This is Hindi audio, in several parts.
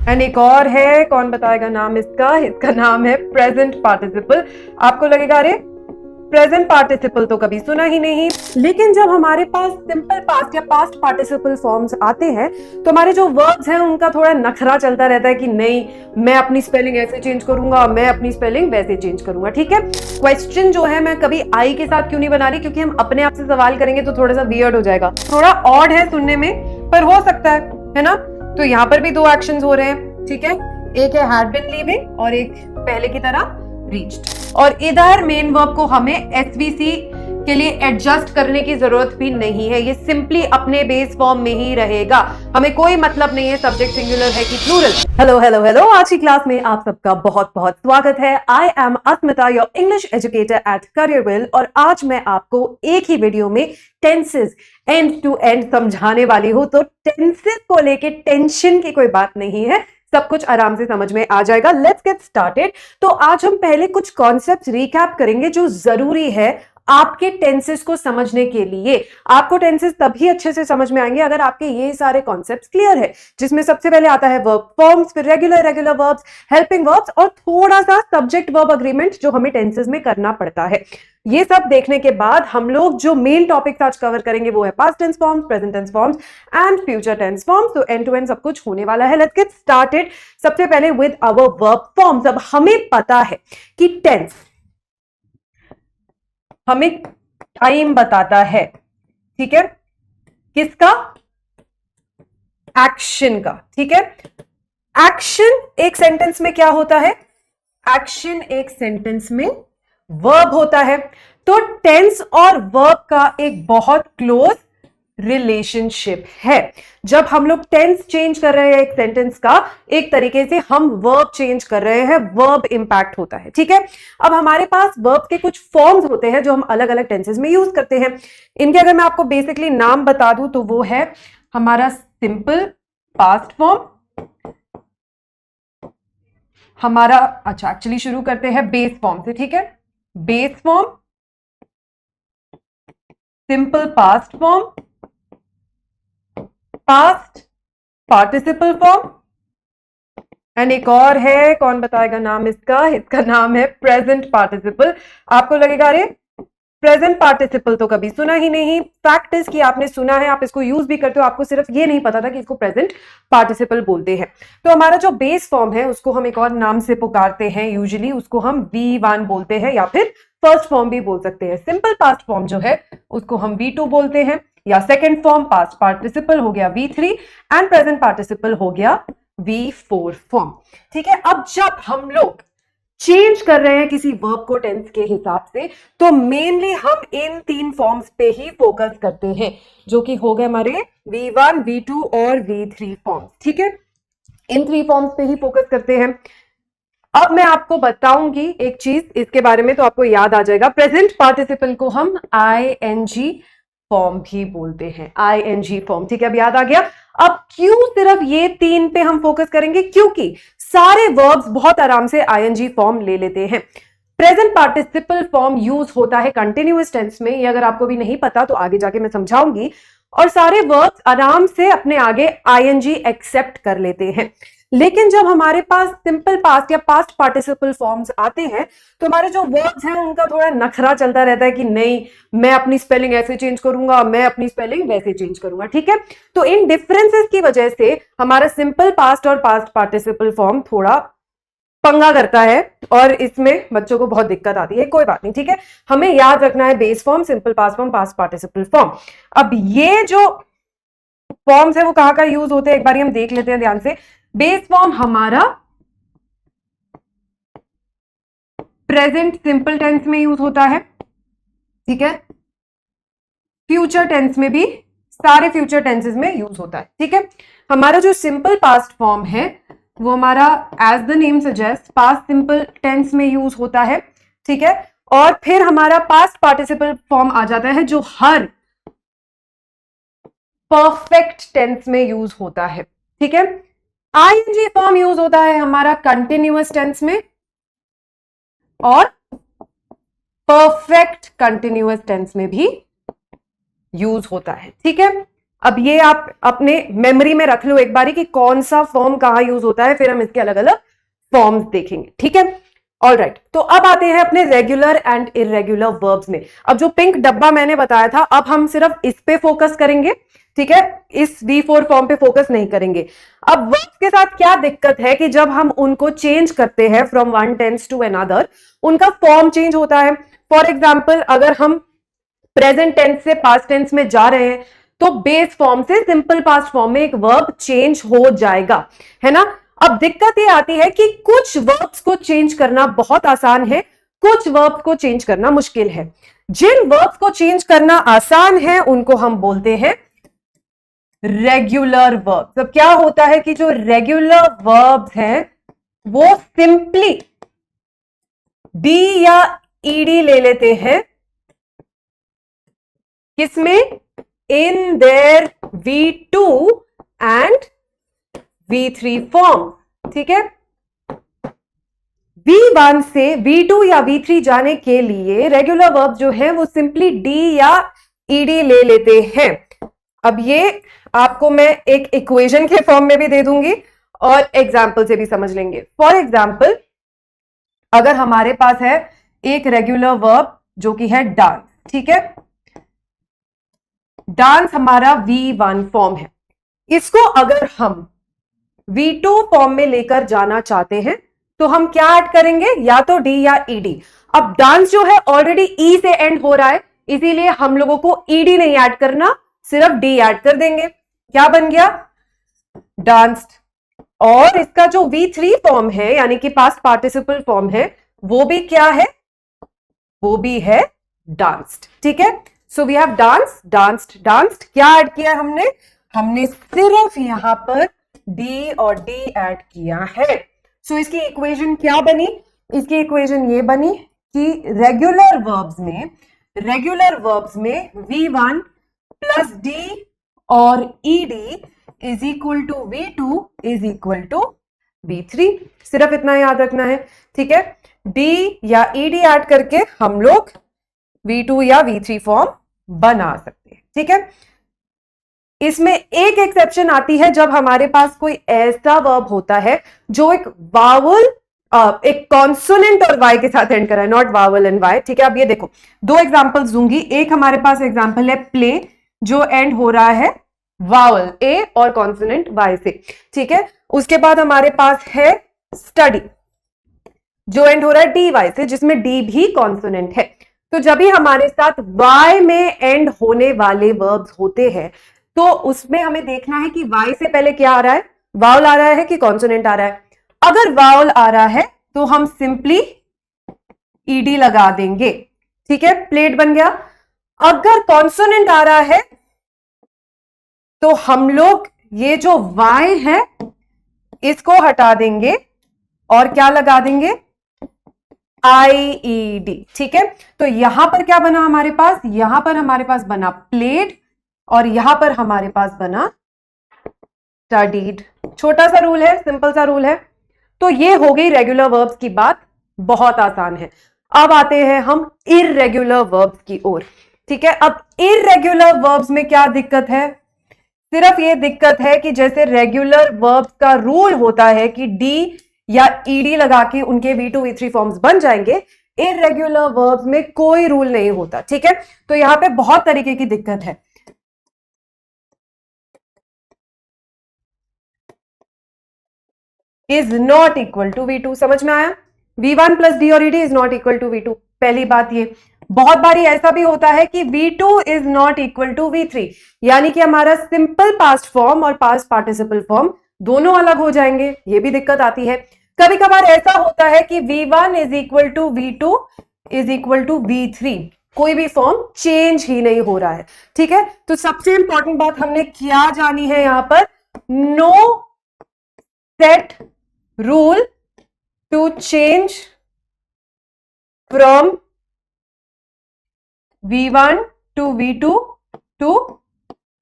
एंड एक और है, कौन बताएगा नाम इसका नाम है प्रेजेंट पार्टिसिपल। आपको लगेगा अरे प्रेजेंट पार्टिसिपल तो कभी सुना ही नहीं, लेकिन जब हमारे पास सिंपल पास्ट या पास्ट पार्टिसिपल फॉर्म्स आते हैं तो हमारे जो वर्ब्स हैं उनका थोड़ा नखरा चलता रहता है कि नहीं, मैं अपनी स्पेलिंग ऐसे चेंज करूंगा, मैं अपनी स्पेलिंग वैसे चेंज करूंगा। ठीक है, क्वेश्चन जो है मैं कभी आई के साथ क्यों नहीं बना रही, क्योंकि हम अपने आप से सवाल करेंगे तो थोड़ा सा वियर्ड हो जाएगा, थोड़ा ऑड है सुनने में, पर हो सकता है ना। तो यहाँ पर भी दो एक्शंस हो रहे हैं। ठीक है, एक है हैड बीन लीविंग और एक पहले की तरह रीच्ड, और इधर मेन वर्ब को हमें एसवीसी के लिए एडजस्ट करने की जरूरत भी नहीं है, ये सिंपली अपने बेस फॉर्म में ही रहेगा, हमें कोई मतलब नहीं है सब्जेक्ट सिंगुलर है कि प्लूरल। हेलो हेलो हेलो, आज की क्लास में आप सबका बहुत बहुत स्वागत है। I am Asmita, your English educator at Careerwill, और आज मैं आपको एक ही वीडियो में टेंसेस एंड टू एंड समझाने वाली हूं। तो टेंसेस को लेके टेंशन की कोई बात नहीं है, सब कुछ आराम से समझ में आ जाएगा। Let's get started. तो आज हम पहले कुछ कॉन्सेप्ट्स रिकैप करेंगे जो जरूरी है आपके टेंसेस को समझने के लिए। आपको टेंसेस तभी अच्छे से समझ में आएंगे अगर आपके ये सारे कॉन्सेप्ट्स क्लियर है, जिसमें सबसे पहले आता है वर्ब फॉर्म्स, फिर रेगुलर वर्ब्स, हेल्पिंग वर्ब्स और थोड़ा सा सब्जेक्ट वर्ब अग्रीमेंट जो हमें टेंसेस में करना पड़ता है। ये सब देखने के बाद हम लोग जो मेन टॉपिक्स आज कवर करेंगे वो है past tense forms, present tense forms and future tense forms. तो एंड टू एंड सब कुछ होने वाला है। Let's get started. सबसे पहले विद आवर वर्ब फॉर्म्स। अब हमें पता है कि टेंस हमें टाइम बताता है, ठीक है, किसका? एक्शन का। ठीक है, एक्शन एक सेंटेंस में क्या होता है? एक्शन एक सेंटेंस में वर्ब होता है। तो टेंस और वर्ब का एक बहुत क्लोज रिलेशनशिप है। जब हम लोग टेंस चेंज कर रहे हैं एक सेंटेंस का, एक तरीके से हम वर्ब चेंज कर रहे हैं, वर्ब इंपैक्ट होता है। ठीक है, अब हमारे पास वर्ब के कुछ फॉर्म्स होते हैं जो हम अलग अलग टेंसेस में यूज करते हैं। इनके अगर मैं आपको बेसिकली नाम बता दूं तो वो है हमारा सिंपल पास्ट फॉर्म, हमारा, अच्छा एक्चुअली शुरू करते हैं बेस फॉर्म से। ठीक है, base form, simple past form, past participle form, and एक और है, कौन बताएगा नाम इसका नाम है प्रेजेंट पार्टिसिपल। आपको लगेगा अरे प्रेजेंट पार्टिसिपल तो कभी सुना ही नहीं। फैक्ट इज कि आपने सुना है, आप इसको यूज भी करते हो, आपको सिर्फ ये नहीं पता था कि इसको प्रेजेंट पार्टिसिपल बोलते हैं। तो हमारा जो बेस फॉर्म है उसको हम एक और नाम से पुकारते हैं, यूजुअली उसको हम V1 बोलते हैं या फिर फर्स्ट फॉर्म भी बोल सकते हैं। सिंपल पास्ट फॉर्म जो है उसको हम V2 बोलते हैं, या सेकेंड फॉर्म पास्ट पार्टिसिपल हो गया V3 एंड प्रेजेंट पार्टिसिपल हो गया V4 फॉर्म। ठीक है, अब जब हम लोग चेंज कर रहे हैं किसी वर्ब को टेंस के हिसाब से, तो मेनली हम इन तीन फॉर्म्स पे ही फोकस करते हैं, जो कि हो गए हमारे V1, V2 और V3 फॉर्म्स। ठीक है, इन थ्री फॉर्म्स पे ही फोकस करते हैं। अब मैं आपको बताऊंगी एक चीज इसके बारे में तो आपको याद आ जाएगा। प्रेजेंट पार्टिसिपल को हम ING फॉर्म भी बोलते हैं, ING फॉर्म। ठीक है, अब याद आ गया। अब क्यों सिर्फ ये तीन पे हम फोकस करेंगे? क्योंकि सारे वर्ब्स बहुत आराम से ING फॉर्म ले लेते हैं। प्रेजेंट पार्टिसिपल फॉर्म यूज होता है कंटिन्यूअस टेंस में, ये अगर आपको भी नहीं पता तो आगे जाके मैं समझाऊंगी, और सारे वर्ब्स आराम से अपने आगे ING एक्सेप्ट कर लेते हैं। लेकिन जब हमारे पास सिंपल पास्ट या पास्ट पार्टिसिपल फॉर्म्स आते हैं तो हमारे जो वर्ब्स हैं उनका थोड़ा नखरा चलता रहता है कि नहीं, मैं अपनी स्पेलिंग ऐसे चेंज करूंगा, मैं अपनी स्पेलिंग वैसे चेंज करूंगा। ठीक है, तो इन डिफरेंसेस की वजह से हमारा सिंपल पास्ट और पास्ट पार्टिसिपल फॉर्म थोड़ा पंगा करता है और इसमें बच्चों को बहुत दिक्कत आती है। कोई बात नहीं, ठीक है, हमें याद रखना है base form, simple past form, past participle form. अब ये जो फॉर्म्स है वो कहां का यूज होते हैं एक बार हम देख लेते हैं ध्यान से। बेस फॉर्म हमारा प्रेजेंट सिंपल टेंस में यूज होता है, ठीक है, फ्यूचर टेंस में भी, सारे फ्यूचर टेंसेस में यूज होता है। ठीक है, हमारा जो सिंपल पास्ट फॉर्म है वो हमारा as the name suggest past simple tense में यूज होता है। ठीक है, और फिर हमारा पास्ट पार्टिसिपल फॉर्म आ जाता है जो हर परफेक्ट टेंस में यूज होता है। ठीक है, ING फॉर्म यूज होता है हमारा कंटिन्यूअस टेंस में और परफेक्ट कंटिन्यूअस टेंस में भी यूज होता है। ठीक है, अब ये आप अपने मेमोरी में रख लो एक बारी कि कौन सा फॉर्म कहां यूज होता है, फिर हम इसके अलग अलग फॉर्म्स देखेंगे, ठीक है। ऑल राइट, तो अब आते हैं अपने रेगुलर एंड इरेगुलर वर्ब्स में। अब जो पिंक डब्बा मैंने बताया था, अब हम सिर्फ इस पे फोकस करेंगे, ठीक है, इस V4 फॉर्म पे फोकस नहीं करेंगे। अब वर्ब्स के साथ क्या दिक्कत है कि जब हम उनको चेंज करते हैं from one tense to another, उनका फॉर्म चेंज होता है। फॉर एग्जाम्पल, अगर हम प्रेजेंट टेंस से पास्ट टेंस में जा रहे हैं तो बेस फॉर्म से सिंपल पास्ट फॉर्म में एक वर्ब चेंज हो जाएगा, है ना। अब दिक्कत ये आती है कि कुछ वर्ब्स को चेंज करना बहुत आसान है, कुछ वर्ब्स को चेंज करना मुश्किल है। जिन वर्ब्स को चेंज करना आसान है उनको हम बोलते हैं रेगुलर वर्ब्स। अब क्या होता है कि जो रेगुलर वर्ब्स हैं वो सिंपली डी या ईडी ले लेते हैं, किसमें, in their V2 and V3 form, ठीक है। V1 से V2 या V3 जाने के लिए रेगुलर वर्ब जो है वो सिंपली डी या ईडी ले लेते हैं। अब ये आपको मैं एक इक्वेशन के फॉर्म में भी दे दूंगी और एग्जाम्पल से भी समझ लेंगे। फॉर एग्जाम्पल, अगर हमारे पास है एक रेगुलर वर्ब जो कि है डांस, ठीक है, डांस हमारा V1 फॉर्म है। इसको अगर हम V2 फॉर्म में लेकर जाना चाहते हैं तो हम क्या ऐड करेंगे, या तो डी या ईडी। अब डांस जो है ऑलरेडी ई से एंड हो रहा है, इसीलिए हम लोगों को ईडी नहीं ऐड करना, सिर्फ डी ऐड कर देंगे। क्या बन गया, डांस्ड। और इसका जो V3 फॉर्म है यानी कि पास्ट पार्टिसिपल फॉर्म है, वो भी क्या है, वो भी है डांस्ड, ठीक है। So we have dance, danced, danced. क्या ऐड किया हमने, हमने सिर्फ यहां पर डी और डी ऐड किया है। सो इसकी इक्वेशन क्या बनी, इसकी इक्वेशन ये बनी कि रेगुलर वर्ब्स में V1 प्लस डी और ED is equal to V2 is equal to V3। सिर्फ इतना याद रखना है, ठीक है। डी या ईडी ऐड करके हम लोग V2 या V3 फॉर्म बना सकते हैं, ठीक है। इसमें एक एक्सेप्शन आती है जब हमारे पास कोई ऐसा वर्ब होता है जो एक वावल, एक कॉन्सोनेंट और वाई के साथ एंड करा है, नॉट वावल एंड वाई, ठीक है। अब ये देखो, दो एग्जांपल्स दूंगी। एक हमारे पास एग्जांपल है प्ले, जो एंड हो रहा है वावल ए और कॉन्सोनेंट वाई से, ठीक है। उसके बाद हमारे पास है स्टडी, जो एंड हो रहा है डी वाई से, जिसमें डी भी कॉन्सोनेंट है। तो जब भी हमारे साथ वाई में एंड होने वाले वर्ब्स होते हैं तो उसमें हमें देखना है कि वाई से पहले क्या आ रहा है, वावल आ रहा है कि कॉन्सोनेंट आ रहा है। अगर वावल आ रहा है तो हम सिंपली ईडी लगा देंगे, ठीक है, प्लेट बन गया। अगर कॉन्सोनेंट आ रहा है तो हम लोग ये जो वाई है इसको हटा देंगे और क्या लगा देंगे, IED, ठीक है। तो यहां पर क्या बना हमारे पास, यहां पर हमारे पास बना प्लेड और यहां पर हमारे पास बना स्टडीड। छोटा सा रूल है, सिंपल सा रूल है। तो ये हो गई रेगुलर वर्ब्स की बात, बहुत आसान है। अब आते हैं हम इररेगुलर वर्ब्स की ओर, ठीक है। अब इररेगुलर वर्ब्स में क्या दिक्कत है, सिर्फ ये दिक्कत है कि जैसे रेगुलर वर्ब्स का रूल होता है कि डी या ईडी लगा के उनके V2 V3 फॉर्म्स बन जाएंगे, इररेगुलर वर्ब्स में कोई रूल नहीं होता, ठीक है। तो यहां पे बहुत तरीके की दिक्कत है। Is not equal to V2, समझ में आया। V1 प्लस डी और ED is not equal to V2, पहली बात ये। बहुत बारी ऐसा भी होता है कि V2 is not equal to V3, यानी कि हमारा सिंपल पास्ट फॉर्म और पास्ट पार्टिसिपल फॉर्म दोनों अलग हो जाएंगे, ये भी दिक्कत आती है। कभी कभार ऐसा होता है कि V1 is equal to V2 is equal to V3, कोई भी फॉर्म चेंज ही नहीं हो रहा है, ठीक है। तो सबसे इंपॉर्टेंट बात हमने क्या जानी है यहां पर, no set rule to change from V1 to V2 to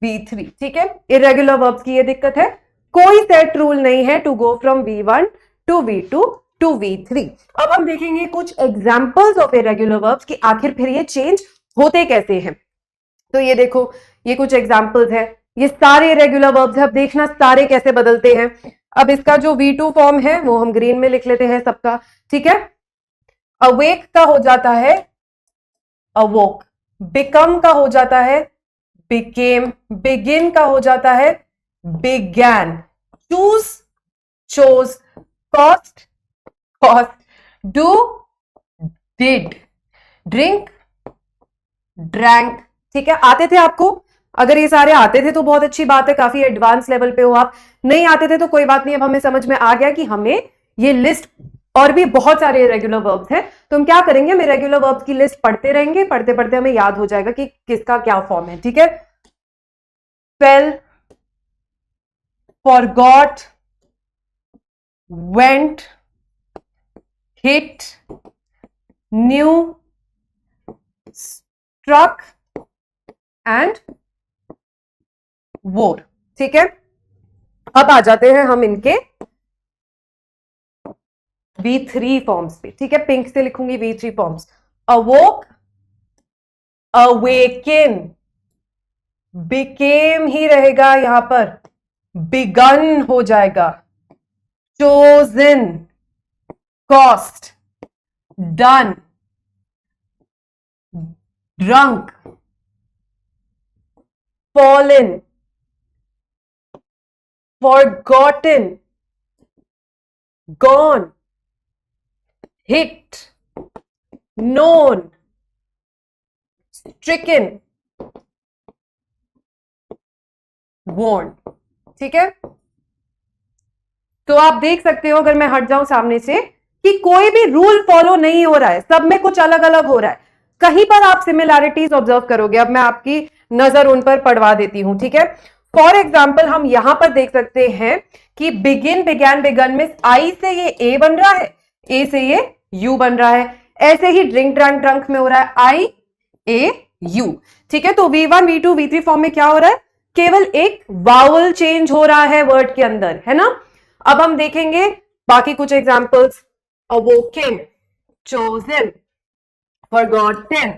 V3, ठीक है। इरेगुलर वर्ब्स की ये दिक्कत है, कोई सेट रूल नहीं है to go from V1 to V2 to V3। अब हम देखेंगे कुछ एग्जांपल्स ऑफ इरेगुलर वर्ब्स कि आखिर फिर ये चेंज होते कैसे हैं। तो ये देखो, ये कुछ एग्जांपल्स है। ये सारे इरेगुलर वर्ब्स है। अब देखना सारे कैसे बदलते हैं। अब इसका जो V2 फॉर्म है वो हम ग्रीन में लिख लेते हैं सबका, ठीक है। अवेक का हो जाता है अवोक, बिकम का हो जाता है बिकेम, बिगिन का हो जाता है began, choose chose, cost cost, do did, drink drank, ठीक है। आते थे आपको? अगर ये सारे आते थे तो बहुत अच्छी बात है, काफी एडवांस लेवल पे हो आप। नहीं आते थे तो कोई बात नहीं, अब हमें समझ में आ गया कि हमें ये लिस्ट और भी बहुत सारे इरेगुलर वर्ब्स हैं, तो हम क्या करेंगे, हम इरेगुलर वर्ब्स की लिस्ट पढ़ते रहेंगे, पढ़ते पढ़ते हमें याद हो जाएगा कि किसका क्या फॉर्म है, ठीक है। Fell, forgot, went, hit, knew, struck and wore, ठीक है। अब आ जाते हैं हम इनके V3 फॉर्म्स पे, ठीक है। पिंक से लिखूंगी V3 forms. Awoke, awaken, became ही रहेगा यहां पर, बिगन हो जाएगा, chosen, cost, done, drunk, fallen, forgotten, gone, hit, known, stricken, warned, ठीक है। तो आप देख सकते हो, अगर मैं हट जाऊं सामने से, कि कोई भी रूल फॉलो नहीं हो रहा है, सब में कुछ अलग अलग हो रहा है। कहीं पर आप सिमिलैरिटीज ऑब्जर्व करोगे। अब मैं आपकी नजर उन पर पड़वा देती हूं, ठीक है। फॉर एग्जाम्पल हम यहां पर देख सकते हैं कि बिगिन, बिगैन, बिगन में आई से ये ए बन रहा है, ए से ये यू बन रहा है। ऐसे ही ड्रिंक, ड्रंक, ड्रंक में हो रहा है आई ए यू, ठीक है। तो V1, V2, V3 फॉर्म में क्या हो रहा है, केवल एक वावल चेंज हो रहा है वर्ड के अंदर, है ना। अब हम देखेंगे बाकी कुछ एग्जाम्पल्स। अवोकन, चोजन, फॉरगॉटन,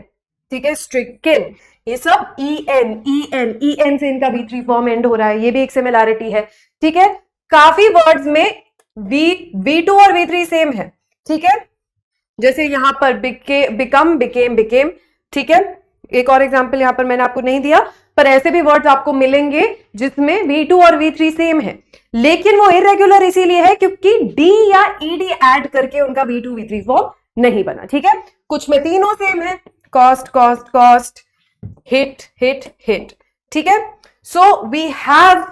ठीक है, स्ट्रिकन, ये सब ई एन से इनका V3 फॉर्म एंड हो रहा है, ये भी एक सिमिलैरिटी है, ठीक है। काफी वर्ड्स में V2 और V3 सेम है, ठीक है। जैसे यहां पर बिकम, बिकेम, बिकेम, ठीक है। एक और एग्जांपल यहां पर मैंने आपको नहीं दिया, पर ऐसे भी वर्ड्स आपको मिलेंगे जिसमें V2 और V3 सेम है, लेकिन वो इरेगुलर इसीलिए है क्योंकि डी या ईडी ऐड करके उनका V2 V3 फॉर्म नहीं बना, ठीक है। कुछ में तीनों सेम है, cost cost cost, hit hit hit, ठीक है। So we have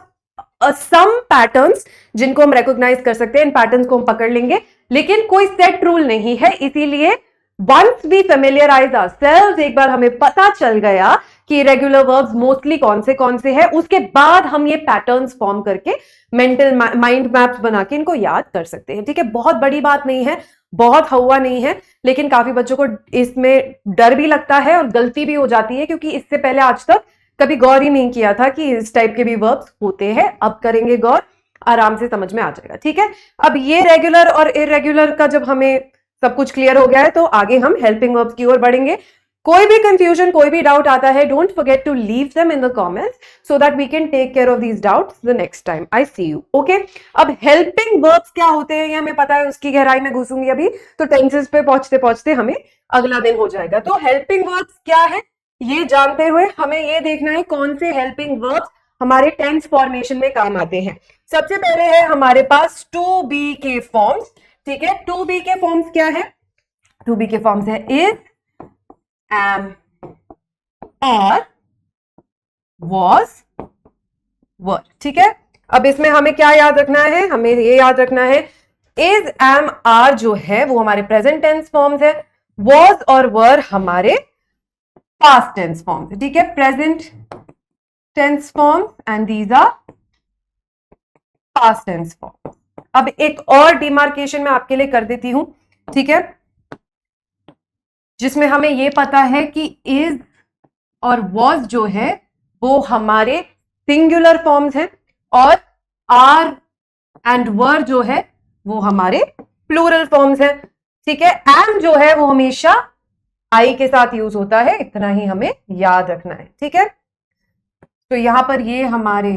some patterns जिनको हम रिकॉग्नाइज कर सकते हैं, इन पैटर्न्स को हम पकड़ लेंगे, लेकिन कोई सेट रूल नहीं है। इसीलिए वंस वी फेमिलियराइज आवरसेल्व्स, एक बार हमें पता चल गया कि इरेगुलर वर्ब्स मोस्टली कौन से हैं, उसके बाद हम ये पैटर्न्स फॉर्म करके मेंटल माइंड मैप्स बना के इनको याद कर सकते हैं, ठीक है। बहुत बड़ी बात नहीं है, बहुत हवा नहीं है, लेकिन काफी बच्चों को इसमें डर भी लगता है और गलती भी हो जाती है, क्योंकि इससे पहले आज तक कभी गौर ही नहीं किया था कि इस टाइप के भी वर्ब्स होते हैं। अब करेंगे गौर, आराम से समझ में आ जाएगा, ठीक है। अब ये रेगुलर और इरेगुलर का जब हमें सब कुछ क्लियर हो गया है, तो आगे हम हेल्पिंग वर्ब्स की ओर बढ़ेंगे। कोई भी कंफ्यूजन, कोई भी डाउट आता है, don't forget to leave them in the comments so that we can take care of these doubts the next time I see you, okay. अब हेल्पिंग वर्ब्स क्या होते हैं ये हमें पता है, उसकी गहराई में घुसूंगी अभी, तो टेंसेस पे पहुंचते पहुंचते हमें अगला दिन हो जाएगा। तो हेल्पिंग वर्ब्स क्या है ये जानते हुए हमें ये देखना है कौन से हेल्पिंग वर्ब्स हमारे टेंस फॉर्मेशन में काम आते हैं। सबसे पहले है हमारे पास टू बी के फॉर्म्स, ठीक है। टू बी के फॉर्म्स क्या है? टू बी के फॉर्म्स है इज, एम, आर, वॉज, वर, ठीक है। अब इसमें हमें क्या याद रखना है? हमें ये याद रखना है इज, एम, आर जो है वो हमारे प्रेजेंट टेंस फॉर्म्स है, वॉज और वर हमारे पास्ट टेंस फॉर्म्स है, ठीक है। Present tense forms and these are past tense form. अब एक और डिमार्केशन मैं आपके लिए कर देती हूं, ठीक है, जिसमें हमें यह पता है कि इज और वॉज जो है वो हमारे सिंगुलर फॉर्म्स हैं और आर एंड वर जो है वो हमारे प्लूरल फॉर्म्स हैं, ठीक है। एम जो है वो हमेशा आई के साथ यूज होता है, इतना ही हमें याद रखना है, ठीक है। तो यहां पर ये हमारे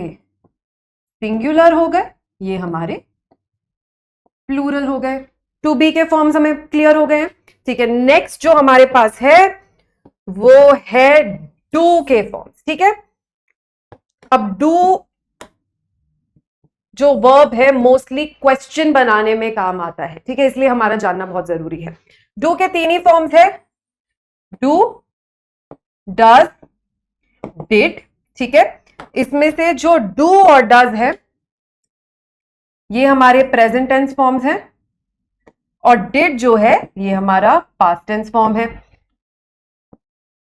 सिंगुलर हो गए, ये हमारे प्लूरल हो गए। टू बी के फॉर्म्स हमें क्लियर हो गए हैं। ठीक है, नेक्स्ट जो हमारे पास है वो है डू के फॉर्म्स। ठीक है, अब डू जो वर्ब है मोस्टली क्वेश्चन बनाने में काम आता है। ठीक है, इसलिए हमारा जानना बहुत जरूरी है। डू के तीन ही फॉर्म्स है, डू, डज, डिड। ठीक है, इसमें से जो डू और डज है ये हमारे प्रेजेंट टेंस फॉर्म्स हैं, और डिड जो है ये हमारा पास्ट टेंस फॉर्म है।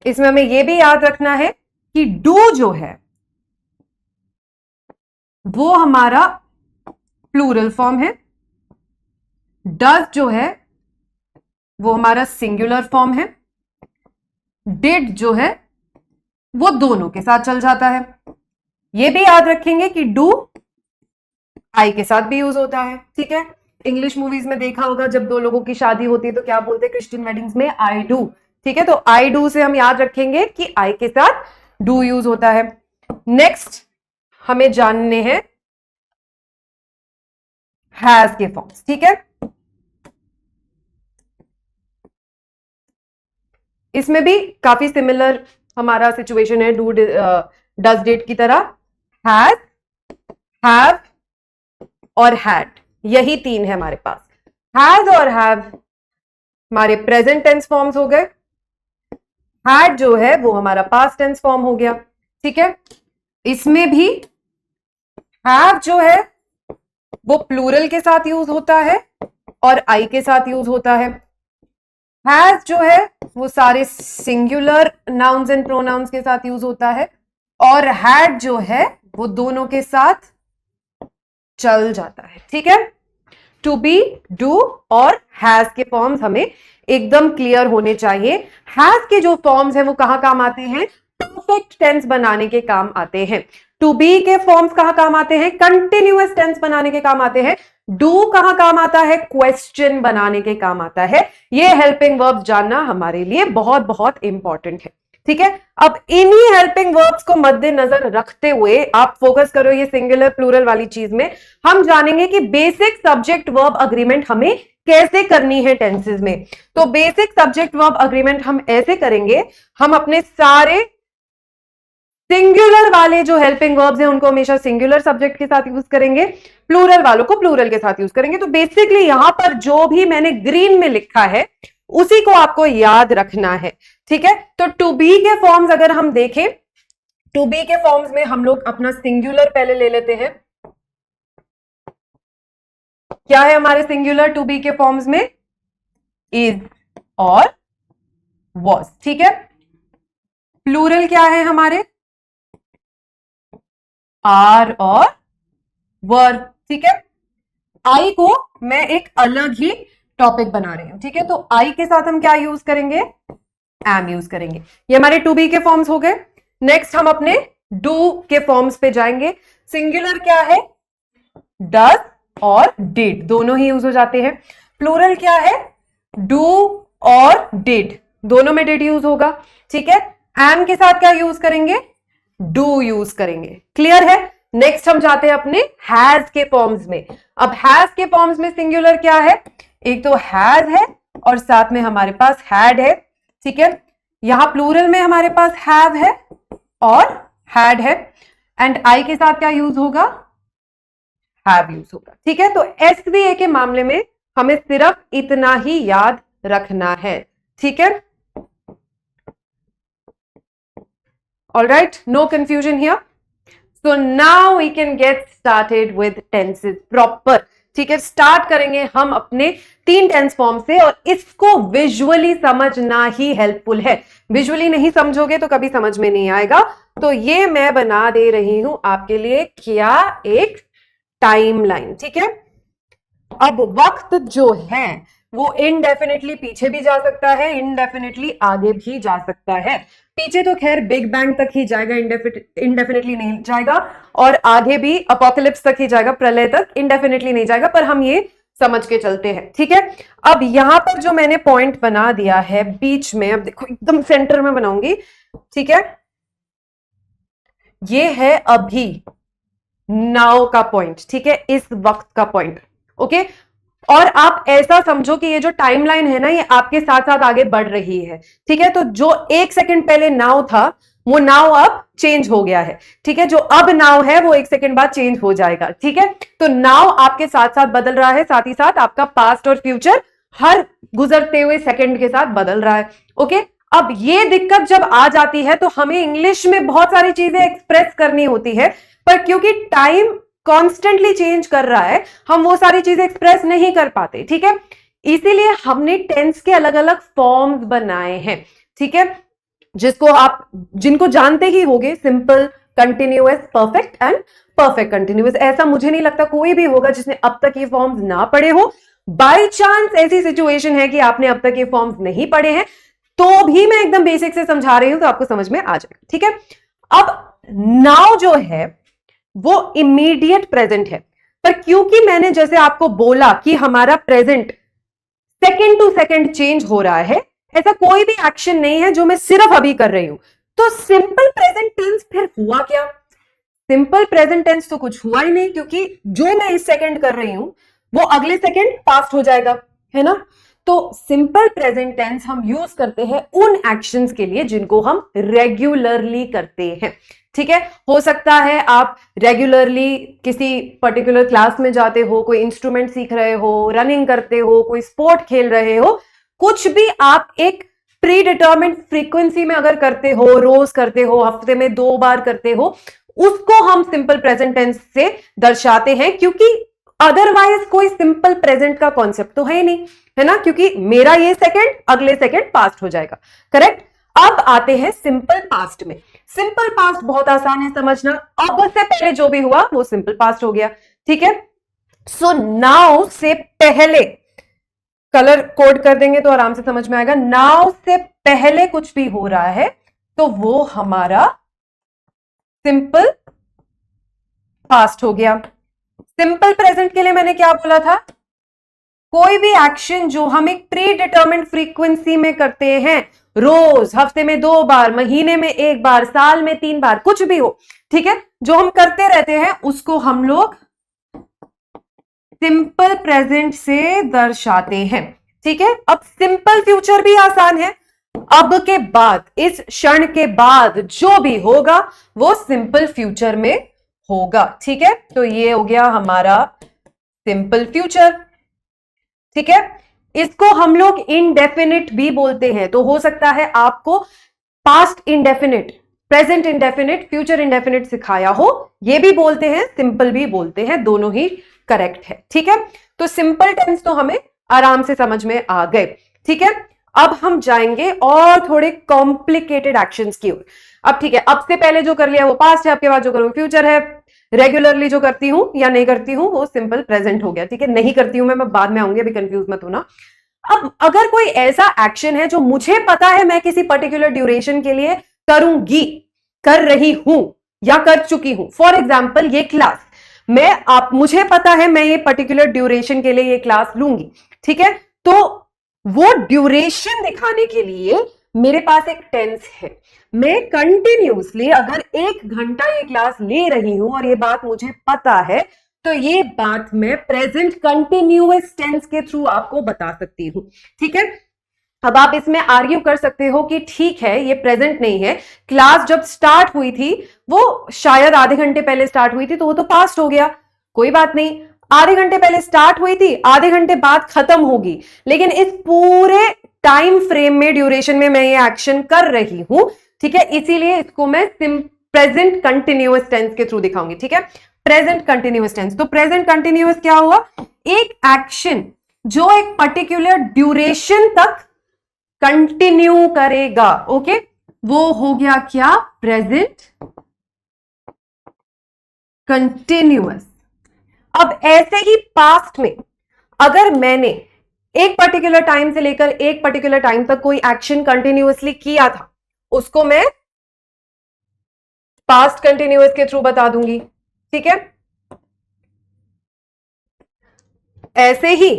इसमें हमें यह भी याद रखना है कि डू जो है वो हमारा प्लूरल फॉर्म है, डज जो है वो हमारा सिंगुलर फॉर्म है, डिड जो है वो दोनों के साथ चल जाता है। यह भी याद रखेंगे कि डू आई के साथ भी यूज होता है। ठीक है, इंग्लिश मूवीज में देखा होगा जब दो लोगों की शादी होती है तो क्या बोलते हैं क्रिश्चियन वेडिंग्स में, आई डू। ठीक है, तो आई डू से हम याद रखेंगे कि आई के साथ डू यूज होता है। नेक्स्ट हमें जानने हैं हैज के फॉर्म्स। ठीक है, इसमें भी काफी सिमिलर हमारा सिचुएशन है डू डज डिड की तरह। हैज, हैव और हैड, यही तीन है हमारे पास। हैज और हैव हमारे प्रेजेंट टेंस फॉर्म्स हो गए, हैड जो है वो हमारा पास्ट टेंस फॉर्म हो गया। ठीक है, इसमें भी हैव जो है वो प्लूरल के साथ यूज होता है और आई के साथ यूज होता है। हैज जो है वो सारे सिंगुलर नाउन्स एंड प्रोनाउंस के साथ यूज होता है, और हैड जो है वो दोनों के साथ चल जाता है। ठीक है, टू बी, डू और हैज के फॉर्म्स हमें एकदम क्लियर होने चाहिए। हैज के जो फॉर्म्स हैं वो कहां काम आते हैं, परफेक्ट टेंस बनाने के काम आते हैं। टू बी के फॉर्म्स कहां काम आते हैं, कंटिन्यूअस टेंस बनाने के काम आते हैं। डू कहां काम आता है, क्वेश्चन बनाने के काम आता है। ये हेल्पिंग वर्ब्स जानना हमारे लिए बहुत बहुत इंपॉर्टेंट है। ठीक है, अब इन्हीं हेल्पिंग वर्ब्स को मद्देनजर रखते हुए आप फोकस करो ये सिंगुलर प्लूरल वाली चीज में। हम जानेंगे कि बेसिक सब्जेक्ट वर्ब अग्रीमेंट हमें कैसे करनी है टेंसेस में। तो बेसिक सब्जेक्ट वर्ब अग्रीमेंट हम ऐसे करेंगे, हम अपने सारे सिंगुलर वाले जो हेल्पिंग वर्ब्स हैं उनको हमेशा सिंगुलर सब्जेक्ट के साथ यूज करेंगे, प्लूरल वालों को प्लूरल के साथ यूज करेंगे। तो बेसिकली यहां पर जो भी मैंने ग्रीन में लिखा है उसी को आपको याद रखना है। ठीक है, तो टू बी के फॉर्म्स अगर हम देखें, टू बी के फॉर्म्स में हम लोग अपना सिंगुलर पहले ले लेते हैं। क्या है हमारे सिंगुलर टू बी के फॉर्म्स में, इज और वॉज। ठीक है, प्लूरल क्या है हमारे, आर और वर। ठीक है, आई को मैं एक अलग ही टॉपिक बना रही हूं। ठीक है, तो आई के साथ हम क्या यूज करेंगे, एम यूज करेंगे। ये हमारे टू बी के फॉर्म्स हो गए। नेक्स्ट हम अपने डू के फॉर्म्स पे जाएंगे। सिंगुलर क्या है, डज और डिड, दोनों ही यूज हो जाते हैं। प्लूरल क्या है, डू और डिड, दोनों में डिड यूज होगा। ठीक है, एम के साथ क्या यूज करेंगे, डू यूज करेंगे। क्लियर है। नेक्स्ट हम जाते हैं अपने हैज के फॉर्म्स में। अब हैज के फॉर्म्स में सिंगुलर क्या है, एक तो हैज है और साथ में हमारे पास हैड है। ठीक है, यहां प्लूरल में हमारे पास हैव है और हैड है, एंड आई के साथ क्या यूज होगा, हैव यूज होगा। ठीक है, तो एसवीए के मामले में हमें सिर्फ इतना ही याद रखना है। ठीक है, all right, no confusion here. So now we can get started with tenses proper. ठीक है, स्टार्ट करेंगे हम अपने 3 टेंस फॉर्म से, और इसको विजुअली समझना ही हेल्पफुल है। विजुअली नहीं समझोगे तो कभी समझ में नहीं आएगा। तो ये मैं बना दे रही हूं आपके लिए क्या, एक टाइमलाइन। ठीक है, अब वक्त जो है वो इनडेफिनेटली पीछे भी जा सकता है, इनडेफिनेटली आगे भी जा सकता है। पीछे तो खैर बिग बैंग तक ही जाएगा, इनडेफिनेटली नहीं जाएगा, और आगे भी अपोकलिप्स तक ही जाएगा, प्रलय तक इनडेफिनेटली नहीं जाएगा, पर हम ये समझ के चलते हैं। ठीक है, अब यहां पर जो मैंने पॉइंट बना दिया है बीच में, अब देखो एकदम सेंटर में बनाऊंगी। ठीक है, ये है अभी, नाउ का पॉइंट, ठीक है, इस वक्त का पॉइंट। ओके, और आप ऐसा समझो कि ये जो टाइमलाइन है ना, ये आपके साथ साथ आगे बढ़ रही है, ठीक है। तो जो एक सेकंड पहले नाउ था, वो नाउ अब चेंज हो गया है, ठीक है। जो अब नाउ है वो एक सेकंड बाद चेंज हो जाएगा, ठीक है। तो नाउ आपके साथ साथ बदल रहा है, साथ ही साथ आपका पास्ट और फ्यूचर हर गुजरते हुए सेकंड के साथ बदल रहा है। ओके, अब ये दिक्कत जब आ जाती है तो हमें इंग्लिश में बहुत सारी चीजें एक्सप्रेस करनी होती है, पर क्योंकि टाइम कॉन्स्टेंटली चेंज कर रहा है, हम वो सारी चीजें एक्सप्रेस नहीं कर पाते, ठीक है। इसीलिए हमने टेंस के अलग अलग फॉर्म्स बनाए हैं, ठीक है, जिनको जानते ही होगे, simple, continuous, perfect and perfect continuous. ऐसा मुझे नहीं लगता कोई भी होगा जिसने अब तक ये फॉर्म्स ना पढ़े हो। बाय चांस ऐसी सिचुएशन है कि आपने अब तक ये फॉर्म्स नहीं पढ़े हैं, तो भी मैं एकदम बेसिक से समझा रही हूं, तो आपको समझ में आ जाएगा, ठीक है। अब नाउ जो है वो इमीडिएट प्रेजेंट है, पर क्योंकि मैंने जैसे आपको बोला कि हमारा present second to second change हो रहा है, ऐसा कोई भी एक्शन नहीं है जो मैं सिर्फ अभी कर रही हूं। तो सिंपल प्रेजेंट टेंस फिर हुआ क्या? सिंपल प्रेजेंट टेंस तो कुछ हुआ ही नहीं, क्योंकि जो मैं इस सेकंड कर रही हूं वो अगले सेकंड पास्ट हो जाएगा, है ना। तो सिंपल प्रेजेंट टेंस हम यूज करते हैं उन एक्शंस के लिए जिनको हम रेगुलरली करते हैं, ठीक है। हो सकता है आप रेगुलरली किसी पर्टिकुलर क्लास में जाते हो, कोई इंस्ट्रूमेंट सीख रहे हो, रनिंग करते हो, कोई स्पोर्ट खेल रहे हो, कुछ भी आप एक प्री डिटर्मिन्ड फ्रीक्वेंसी में अगर करते हो, रोज करते हो, हफ्ते में 2 बार करते हो, उसको हम सिंपल प्रेजेंट टेंस से दर्शाते हैं, क्योंकि अदरवाइज कोई सिंपल प्रेजेंट का कॉन्सेप्ट तो है नहीं, है ना, क्योंकि मेरा ये सेकंड अगले सेकंड पास्ट हो जाएगा, करेक्ट। अब आते हैं सिंपल पास्ट में। सिंपल पास्ट बहुत आसान है समझना, अब से पहले जो भी हुआ वो सिंपल पास्ट हो गया, ठीक है। सो नाउ से पहले, कलर कोड कर देंगे तो आराम से समझ में आएगा, नाउ से पहले कुछ भी हो रहा है तो वो हमारा सिंपल पास्ट हो गया। सिंपल प्रेजेंट के लिए मैंने क्या बोला था? कोई भी एक्शन जो हम एक प्री डिटर्मिन्ड फ्रीक्वेंसी में करते हैं, रोज, हफ्ते में 2 बार, महीने में 1 बार, साल में 3 बार, कुछ भी हो, ठीक है, जो हम करते रहते हैं उसको हम लोग सिंपल प्रेजेंट से दर्शाते हैं, ठीक है। अब सिंपल फ्यूचर भी आसान है, अब के बाद, इस क्षण के बाद जो भी होगा वो सिंपल फ्यूचर में होगा, ठीक है। तो ये हो गया हमारा सिंपल फ्यूचर, ठीक है। इसको हम लोग इनडेफिनिट भी बोलते हैं, तो हो सकता है आपको past indefinite, present indefinite, future indefinite सिखाया हो, ये भी बोलते हैं, सिंपल भी बोलते हैं, दोनों ही करेक्ट है, ठीक है। तो सिंपल टेंस तो हमें आराम से समझ में आ गए, ठीक है। अब हम जाएंगे और थोड़े कॉम्प्लिकेटेड एक्शंस की ओर। अब ठीक है, अब से पहले जो कर लिया वो पास्ट है, आपके बाद जो करूंगी फ्यूचर है, रेगुलरली जो करती हूं या नहीं करती हूं वो सिंपल प्रेजेंट हो गया, ठीक है। नहीं करती हूं मैं बाद में आऊंगी, अभी कंफ्यूज मत होना। अब अगर कोई ऐसा एक्शन है जो मुझे पता है मैं किसी पर्टिकुलर ड्यूरेशन के लिए करूंगी, कर रही हूं या कर चुकी हूं, फॉर एग्जाम्पल ये क्लास, मुझे पता है मैं ये पर्टिकुलर ड्यूरेशन के लिए ये क्लास लूंगी, ठीक है। तो वो ड्यूरेशन दिखाने के लिए मेरे पास एक टेंस है, मैं कंटिन्यूसली अगर 1 घंटा ये क्लास ले रही हूं और ये बात मुझे पता है, तो ये बात मैं प्रेजेंट कंटिन्यूअस टेंस के थ्रू आपको बता सकती हूं, ठीक है। अब आप इसमें आर्ग्यू कर सकते हो कि ठीक है ये प्रेजेंट नहीं है, क्लास जब स्टार्ट हुई थी वो शायद आधे घंटे पहले स्टार्ट हुई थी, तो वो तो पास्ट हो गया, कोई बात नहीं। आधे घंटे पहले स्टार्ट हुई थी, आधे घंटे बाद खत्म होगी, लेकिन इस पूरे टाइम फ्रेम में, ड्यूरेशन में मैं ये एक्शन कर रही हूं, ठीक है, इसीलिए इसको मैं प्रेजेंट कंटिन्यूअस टेंस के थ्रू दिखाऊंगी, ठीक है। प्रेजेंट कंटिन्यूअस टेंस, तो प्रेजेंट कंटिन्यूअस क्या हुआ? एक एक्शन जो एक पर्टिकुलर ड्यूरेशन तक कंटिन्यू करेगा, ओके, वो हो गया क्या? Present continuous. अब ऐसे ही पास्ट में अगर मैंने एक पर्टिकुलर टाइम से लेकर एक पर्टिकुलर टाइम तक कोई एक्शन कंटिन्यूअसली किया था, उसको मैं पास्ट कंटिन्यूअस के थ्रू बता दूंगी, ठीक है। ऐसे ही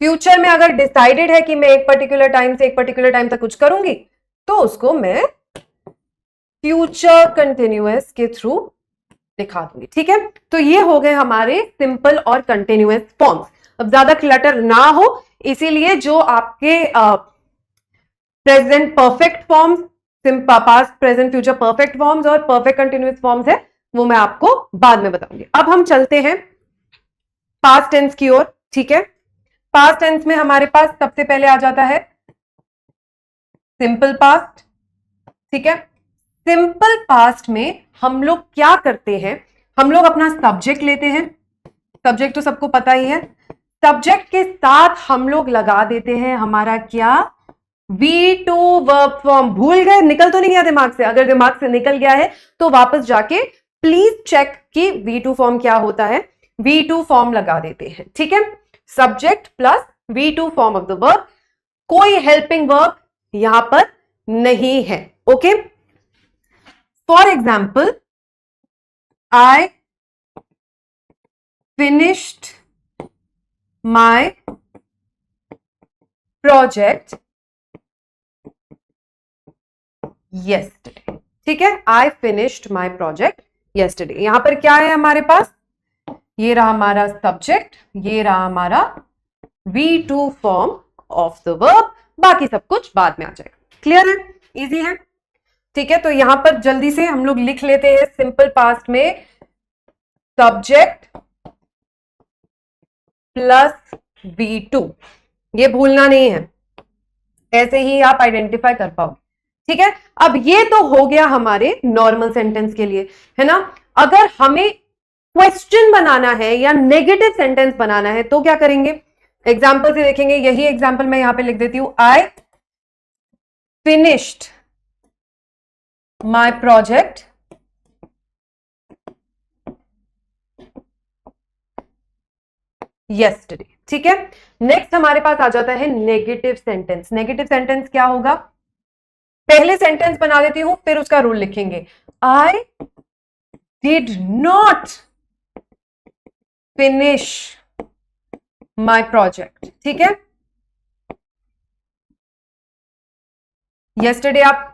फ्यूचर में अगर डिसाइडेड है कि मैं एक पर्टिकुलर टाइम से एक पर्टिकुलर टाइम तक कुछ करूंगी, तो उसको मैं फ्यूचर कंटिन्यूअस के थ्रू दिखा दूंगी, ठीक है। तो ये हो गए हमारे सिंपल और कंटिन्यूअस फॉर्म्स। अब ज्यादा क्लटर ना हो इसीलिए जो आपके present perfect forms, past present future perfect forms और परफेक्ट कंटिन्यूअस फॉर्म्स है वो मैं आपको बाद में बताऊंगी। अब हम चलते हैं पास्ट टेंस की ओर, ठीक है। पास्ट टेंस में हमारे पास सबसे पहले आ जाता है सिंपल पास्ट, ठीक है। सिंपल पास्ट में हम लोग क्या करते हैं, हम लोग अपना सब्जेक्ट लेते हैं, सब्जेक्ट तो सबको पता ही है, सब्जेक्ट के साथ हम लोग लगा देते हैं हमारा क्या, V2 वर्ब फॉर्म। भूल गए, निकल तो नहीं गया दिमाग से? अगर दिमाग से निकल गया है तो वापस जाके प्लीज चेक कि V2 फॉर्म क्या होता है। V2 फॉर्म लगा देते हैं, ठीक है। Subject plus V2 form of the verb, कोई हेल्पिंग वर्ब यहां पर नहीं है, okay. For example, I finished my project yesterday, ठीक है। I finished my project yesterday। यहां पर क्या है हमारे पास, ये रहा हमारा सब्जेक्ट, ये रहा हमारा V2 form of the verb, बाकी सब कुछ बाद में आ जाएगा। क्लियर है, इजी है, ठीक है। तो यहां पर जल्दी से हम लोग लिख लेते हैं सिंपल पास्ट में सब्जेक्ट प्लस V2, ये भूलना नहीं है, ऐसे ही आप आइडेंटिफाई कर पाओगे, ठीक है। अब ये तो हो गया हमारे नॉर्मल सेंटेंस के लिए, है ना। अगर हमें क्वेश्चन बनाना है या नेगेटिव सेंटेंस बनाना है तो क्या करेंगे, एग्जाम्पल से देखेंगे। यही एग्जाम्पल मैं यहां पे लिख देती हूं, I finished my project yesterday, ठीक है। नेक्स्ट हमारे पास आ जाता है नेगेटिव सेंटेंस। नेगेटिव सेंटेंस क्या होगा, पहले सेंटेंस बना देती हूं फिर उसका रूल लिखेंगे। I did not finish my project, ठीक है। yesterday आप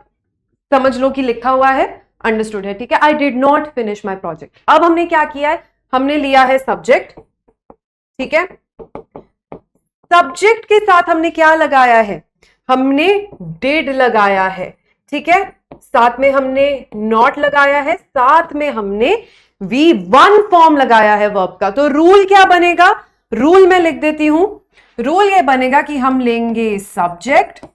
समझ लो कि लिखा हुआ है, अंडरस्टूड है, ठीक है। I did not finish my project. अब हमने क्या किया है, हमने लिया है सब्जेक्ट, ठीक है। सब्जेक्ट के साथ हमने क्या लगाया है, हमने डिड लगाया है, ठीक है। साथ में हमने नॉट लगाया है, साथ में हमने V1 फॉर्म लगाया है वर्ब का। तो रूल क्या बनेगा, रूल मैं लिख देती हूं। रूल ये बनेगा कि हम लेंगे सब्जेक्ट,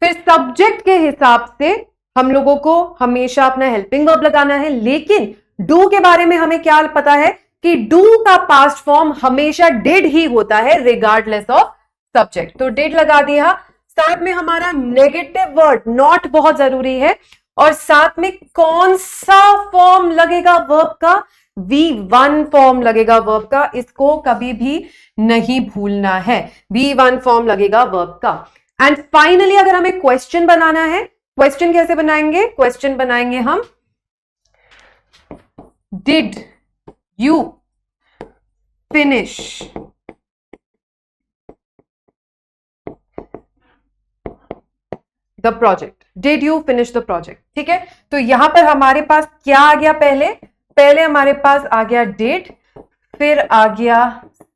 फिर सब्जेक्ट के हिसाब से हम लोगों को हमेशा अपना हेल्पिंग वर्ब लगाना है। लेकिन डू के बारे में हमें क्या पता है कि डू का पास्ट फॉर्म हमेशा डिड ही होता है रिगार्डलेस ऑफ सब्जेक्ट। तो डिड लगा दिया, साथ में हमारा नेगेटिव वर्ड नॉट बहुत जरूरी है, और साथ में कौन सा फॉर्म लगेगा वर्ब का, V1 फॉर्म लगेगा वर्ब का। इसको कभी भी नहीं भूलना है, V1 फॉर्म लगेगा वर्ब का। एंड फाइनली अगर हमें क्वेश्चन बनाना है, क्वेश्चन कैसे बनाएंगे, क्वेश्चन बनाएंगे हम did you finish the project, did you finish the project, ठीक है। तो यहां पर हमारे पास क्या आ गया, पहले हमारे पास आ गया डिड, फिर आ गया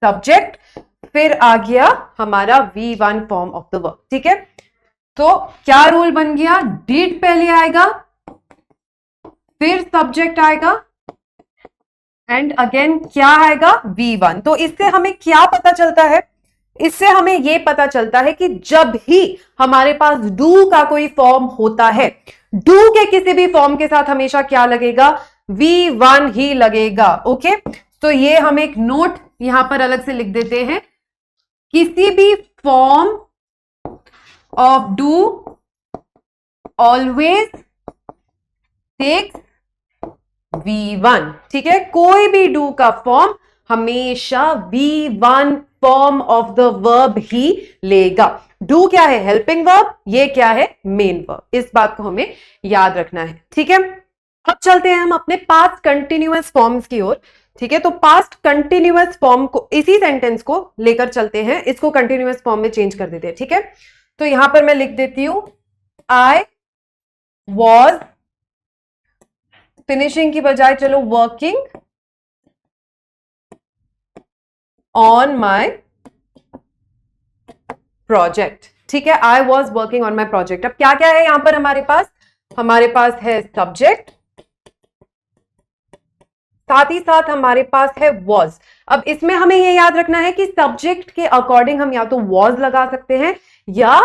सब्जेक्ट, फिर आ गया हमारा V1 form of the verb, ठीक है। तो क्या रूल बन गया, डिड पहले आएगा, फिर सब्जेक्ट आएगा, एंड अगेन क्या आएगा, V1। तो इससे हमें क्या पता चलता है, इससे हमें यह पता चलता है कि जब ही हमारे पास डू का कोई फॉर्म होता है, डू के किसी भी फॉर्म के साथ हमेशा क्या लगेगा, V1 ही लगेगा, ओके। तो ये हम एक नोट यहां पर अलग से लिख देते हैं, किसी भी form of do always takes V1, ठीक है। कोई भी डू का फॉर्म हमेशा V1 form of the verb ही लेगा। डू क्या है, हेल्पिंग वर्ब, ये क्या है, मेन वर्ब। इस बात को हमें याद रखना है, ठीक है। अब चलते हैं हम अपने पास्ट कंटिन्यूअस फॉर्म्स की ओर, ठीक है। तो पास्ट कंटिन्यूअस फॉर्म को, इसी सेंटेंस को लेकर चलते हैं, इसको कंटिन्यूअस फॉर्म में चेंज कर देते हैं, ठीक है। तो यहां पर मैं लिख देती हूं, आई वॉज, फिनिशिंग की बजाय चलो वर्किंग ऑन माई प्रोजेक्ट। ठीक है, I was working on my project. अब क्या क्या है यहां पर हमारे पास है सब्जेक्ट, साथ ही साथ हमारे पास है वॉज। अब इसमें हमें यह याद रखना है कि सब्जेक्ट के अकॉर्डिंग हम या तो वॉज लगा सकते हैं या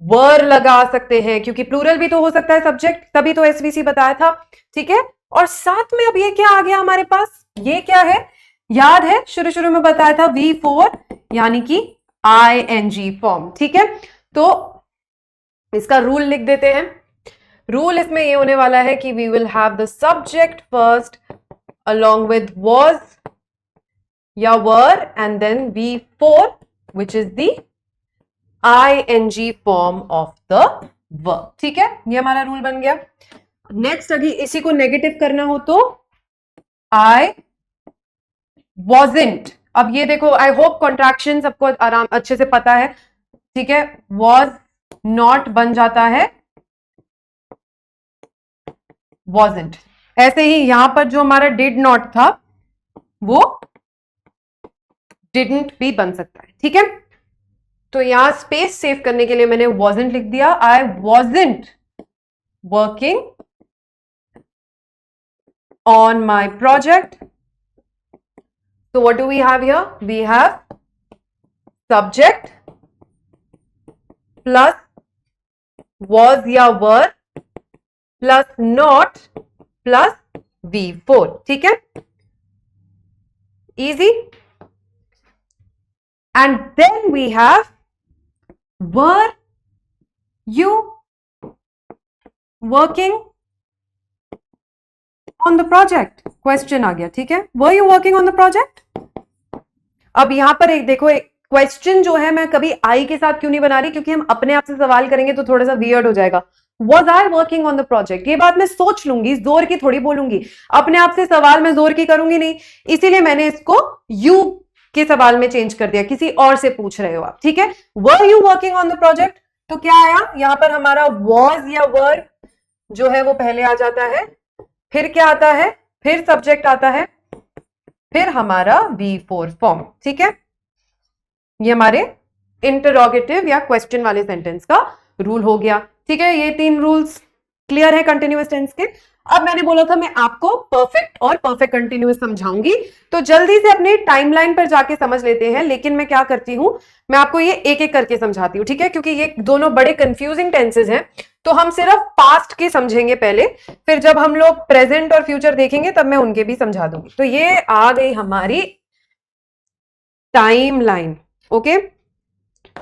वर लगा सकते हैं, क्योंकि प्लूरल भी तो हो सकता है सब्जेक्ट, तभी तो एसवीसी बताया था। ठीक है, और साथ में अब ये क्या आ गया हमारे पास, ये क्या है, याद है शुरू शुरू में बताया था V4 यानी कि ING फॉर्म। ठीक है, तो इसका रूल लिख देते हैं। रूल इसमें ये होने वाला है कि we will have the subject first along with was या were and then V4 which is the ING form of the verb। ठीक है, ये हमारा रूल बन गया। नेक्स्ट अभी इसी को नेगेटिव करना हो तो I wasn't। अब ये देखो, आई होप कॉन्ट्रैक्शन सबको आराम अच्छे से पता है। ठीक है, was not बन जाता है wasn't। ऐसे ही यहां पर जो हमारा डिड नॉट था वो डिडंट भी बन सकता है। ठीक है, तो यहां स्पेस सेव करने के लिए मैंने wasn't लिख दिया। आई wasn't working on my project. So what do we have here? We have subject plus was या were plus not plus V4। ठीक है, easy। And then we have were you working on the project? Question आ गया। ठीक है, were you working on the project? अब यहां पर एक देखो, एक क्वेश्चन जो है मैं कभी आई के साथ क्यों नहीं बना रही, क्योंकि हम अपने आप से सवाल करेंगे तो थोड़ा सा वियर्ड हो जाएगा। Was I working on the project? ये बात मैं सोच लूंगी, जोर की थोड़ी बोलूंगी, अपने आप से सवाल मैं जोर की करूंगी नहीं, इसीलिए मैंने इसको यू के सवाल में चेंज कर दिया, किसी और से पूछ रहे हो आप। ठीक है, were you working on the project? तो क्या आया यहां पर हमारा was या were जो है वो पहले आ जाता है, फिर क्या आता है, फिर सब्जेक्ट आता है, फिर हमारा V4 फॉर्म। ठीक है, ये हमारे इंटरोगेटिव या क्वेश्चन वाले सेंटेंस का रूल हो गया। ठीक है, ये 3 रूल्स क्लियर है कंटिन्यूअस टेंस के। अब मैंने बोला था मैं आपको परफेक्ट और परफेक्ट कंटिन्यूअस समझाऊंगी, तो जल्दी से अपनी टाइमलाइन पर जाके समझ लेते हैं। लेकिन मैं क्या करती हूं, मैं आपको ये एक एक करके समझाती हूं। ठीक है, क्योंकि ये दोनों बड़े कंफ्यूजिंग टेंसेस हैं, तो हम सिर्फ पास्ट के समझेंगे पहले, फिर जब हम लोग प्रेजेंट और फ्यूचर देखेंगे तब मैं उनके भी समझा दूंगी। तो ये आ गई हमारी टाइमलाइन। ओके,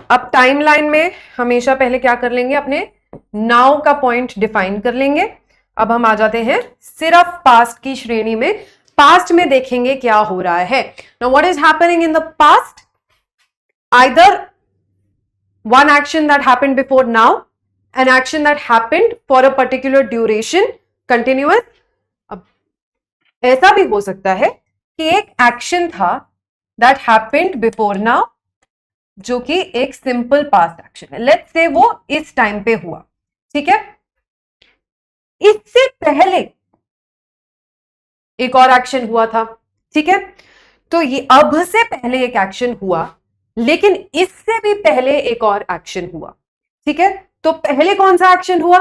अब टाइमलाइन में हमेशा पहले क्या कर लेंगे, अपने नाउ का पॉइंट डिफाइन कर लेंगे। अब हम आ जाते हैं सिर्फ पास्ट की श्रेणी में। पास्ट में देखेंगे क्या हो रहा है। Now what is happening in the past, either one action that happened before now, an action that happened for a particular duration, continuous. अब ऐसा भी हो सकता है कि एक एक्शन था दैट हैपेंड बिफोर नाउ, जो कि एक सिंपल पास्ट एक्शन है। लेट्स से वो इस टाइम पे हुआ। ठीक है, इससे पहले एक और एक्शन हुआ था। ठीक है, तो ये अब से पहले एक एक्शन हुआ, लेकिन इससे भी पहले एक और एक्शन हुआ। ठीक है, तो पहले कौन सा एक्शन हुआ,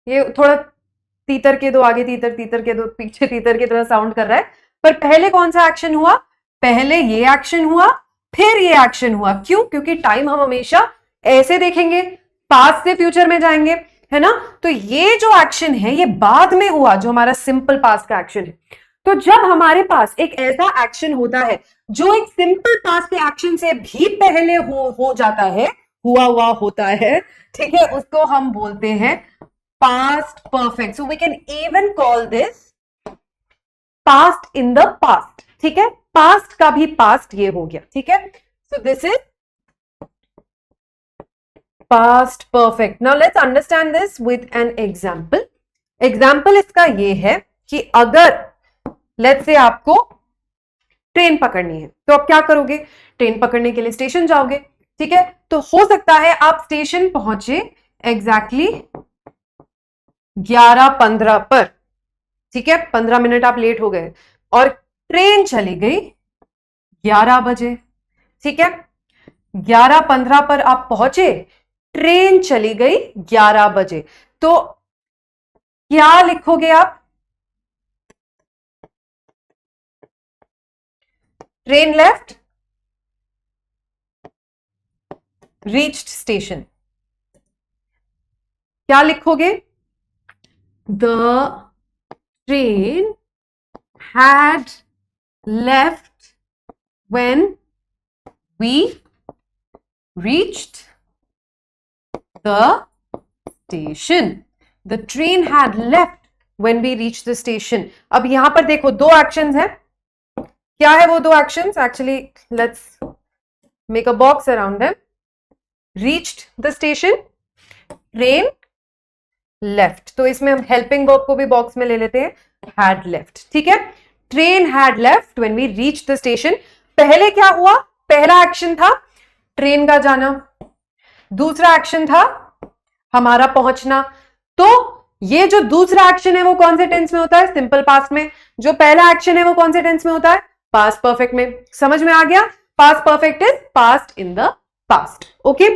ये थोड़ा तीतर के दो आगे, तीतर तीतर के दो पीछे, तीतर के थोड़ा साउंड कर रहा है, पर पहले कौन सा एक्शन हुआ, पहले ये एक्शन हुआ, फिर ये एक्शन हुआ। क्यों? क्योंकि टाइम हम हमेशा ऐसे देखेंगे, पास्ट से फ्यूचर में जाएंगे, है ना। तो ये जो एक्शन है ये बाद में हुआ, जो हमारा सिंपल पास्ट का एक्शन है। तो जब हमारे पास एक ऐसा एक्शन होता है जो एक सिंपल पास्ट के एक्शन से भी पहले हो जाता है, हुआ होता है, ठीक है, उसको हम बोलते हैं past perfect. So we can even call this past in the past. ठीक है, पास्ट का भी पास्ट ये हो गया। ठीक है, so this is past perfect. Now let's understand this with an example. Example इसका ये है कि अगर let's say आपको ट्रेन पकड़नी है, तो आप क्या करोगे, ट्रेन पकड़ने के लिए स्टेशन जाओगे। ठीक है, तो हो सकता है आप स्टेशन पहुंचे एग्जैक्टली 11:15 पर, ठीक है, 15 मिनट आप लेट हो गए और ट्रेन चली गई 11 बजे, ठीक है, 11:15 पर आप पहुंचे, ट्रेन चली गई 11 बजे, तो क्या लिखोगे आप? ट्रेन लेफ्ट, रीच्ड स्टेशन, क्या लिखोगे? The train had left when we reached the station. The train had left when we reached the station. अब यहां पर देखो दो एक्शंस हैं, क्या है वो दो actions? Actually let's make a box around them. Reached the station, train left, तो इसमें हम हेल्पिंग वर्ब को भी बॉक्स में ले लेते हैं, हैड लेफ्ट, ठीक है। Train had left when we reached the station. पहले क्या हुआ? पहला एक्शन था ट्रेन का जाना, दूसरा एक्शन था हमारा पहुंचना। तो ये जो दूसरा एक्शन है वो कौन से टेंस में होता है? सिंपल पास्ट में। जो पहला एक्शन है वो कौन से टेंस में होता है? पास्ट परफेक्ट में। समझ में आ गया? Past perfect is past in the past, okay.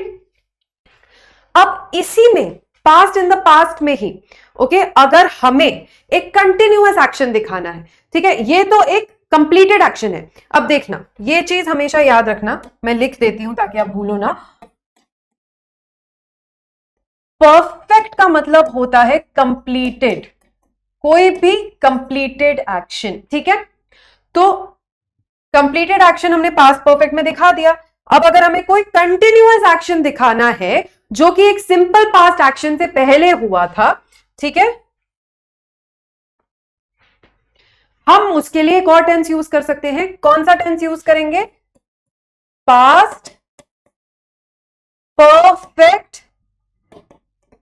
अब इसी में पास्ट इन द पास्ट में ही, ओके, अगर हमें एक कंटिन्यूअस एक्शन दिखाना है, ठीक है, ये तो एक कंप्लीटेड एक्शन है। अब देखना, ये चीज हमेशा याद रखना, मैं लिख देती हूं ताकि आप भूलो ना। परफेक्ट का मतलब होता है कंप्लीटेड, कोई भी कंप्लीटेड एक्शन, ठीक है। तो कंप्लीटेड एक्शन हमने पास्ट परफेक्ट में दिखा दिया। अब अगर हमें कोई कंटिन्यूअस एक्शन दिखाना है जो कि एक सिंपल पास्ट एक्शन से पहले हुआ था, ठीक है, हम उसके लिए एक और टेंस यूज कर सकते हैं। कौन सा टेंस यूज करेंगे? Past perfect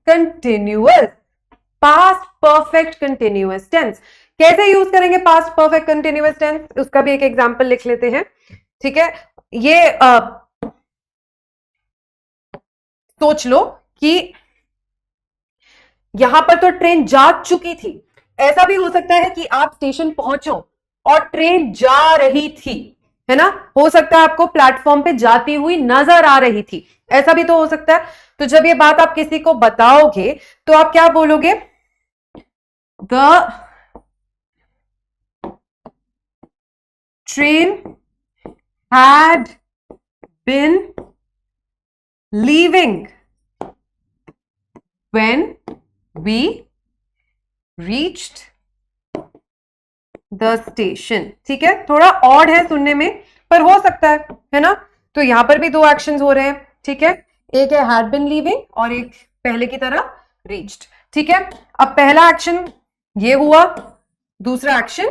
continuous, past perfect continuous tense. कैसे यूज करेंगे पास्ट परफेक्ट कंटिन्यूअस टेंस? उसका भी एक एग्जांपल लिख लेते हैं, ठीक है। ये सोच लो कि यहां पर तो ट्रेन जा चुकी थी, ऐसा भी हो सकता है कि आप स्टेशन पहुंचो और ट्रेन जा रही थी, है ना, हो सकता है आपको प्लेटफॉर्म पे जाती हुई नजर आ रही थी, ऐसा भी तो हो सकता है। तो जब ये बात आप किसी को बताओगे तो आप क्या बोलोगे? The train had been leaving when we reached the station, ठीक है, थोड़ा ऑड है सुनने में पर हो सकता है ना। तो यहां पर भी दो एक्शंस हो रहे हैं, ठीक है, एक है had been leaving और एक पहले की तरह reached, ठीक है। अब पहला एक्शन ये हुआ, दूसरा एक्शन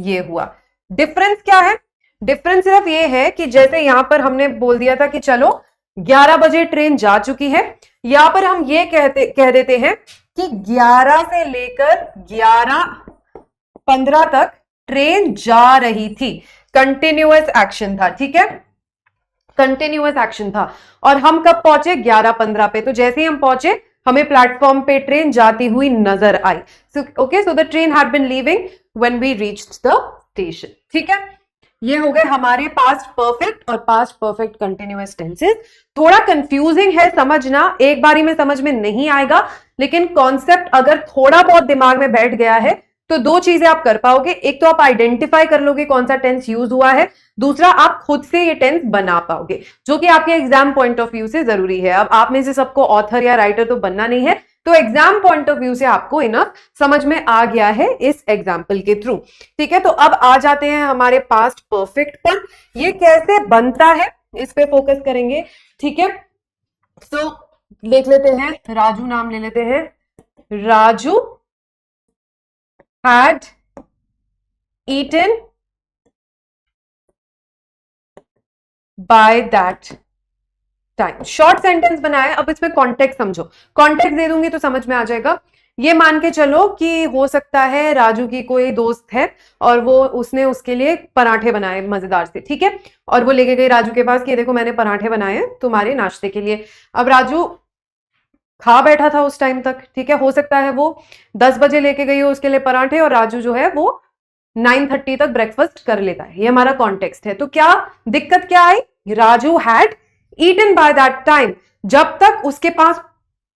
ये हुआ। डिफरेंस क्या है? डिफरेंस सिर्फ ये है कि जैसे यहां पर हमने बोल दिया था कि चलो 11 बजे ट्रेन जा चुकी है, यहां पर हम ये कह देते हैं कि 11 से लेकर 11:15 तक ट्रेन जा रही थी। कंटिन्यूअस एक्शन था, ठीक है, कंटिन्यूअस एक्शन था। और हम कब पहुंचे? 11:15 पे। तो जैसे ही हम पहुंचे हमें प्लेटफॉर्म पे ट्रेन जाती हुई नजर आई। Okay, so the train had been leaving when we reached the station, ठीक है। ये हो गए हमारे पास्ट परफेक्ट और पास्ट परफेक्ट कंटिन्यूअस टेंसेस। थोड़ा कंफ्यूजिंग है समझना, एक बारी में समझ में नहीं आएगा, लेकिन कॉन्सेप्ट अगर थोड़ा बहुत दिमाग में बैठ गया है तो दो चीजें आप कर पाओगे। एक तो आप आइडेंटिफाई कर लोगे कौन सा टेंस यूज हुआ है, दूसरा आप खुद से ये टेंस बना पाओगे, जो कि आपके एग्जाम पॉइंट ऑफ व्यू से जरूरी है। अब आप में से सबको ऑथर या राइटर तो बनना नहीं है, तो एग्जाम पॉइंट ऑफ व्यू से आपको इनफ समझ में आ गया है इस एग्जाम्पल के थ्रू, ठीक है। तो अब आ जाते हैं हमारे पास्ट परफेक्ट पर। ये कैसे बनता है इस पे फोकस करेंगे, ठीक है। सो लिख लेते हैं, राजू नाम ले लेते हैं। Raju had eaten by that time. Short sentence बनाया। अब इसमें कॉन्टेक्स्ट समझो, कॉन्टेक्स्ट दे दूंगी तो समझ में आ जाएगा। ये मान के चलो कि हो सकता है राजू की कोई दोस्त है और वो उसने उसके लिए पराठे बनाए मजेदार से, ठीक है, और वो लेके गई राजू के पास कि देखो मैंने पराठे बनाए हैं तुम्हारे नाश्ते के लिए। अब राजू खा बैठा था उस टाइम तक, ठीक है। हो सकता है वो 10 बजे लेके गई हो उसके लिए पराठे और राजू जो है वो 9:30 तक ब्रेकफास्ट कर लेता है। ये हमारा कॉन्टेक्स्ट है। तो क्या दिक्कत क्या आई? Raju had eaten by that time. जब तक उसके पास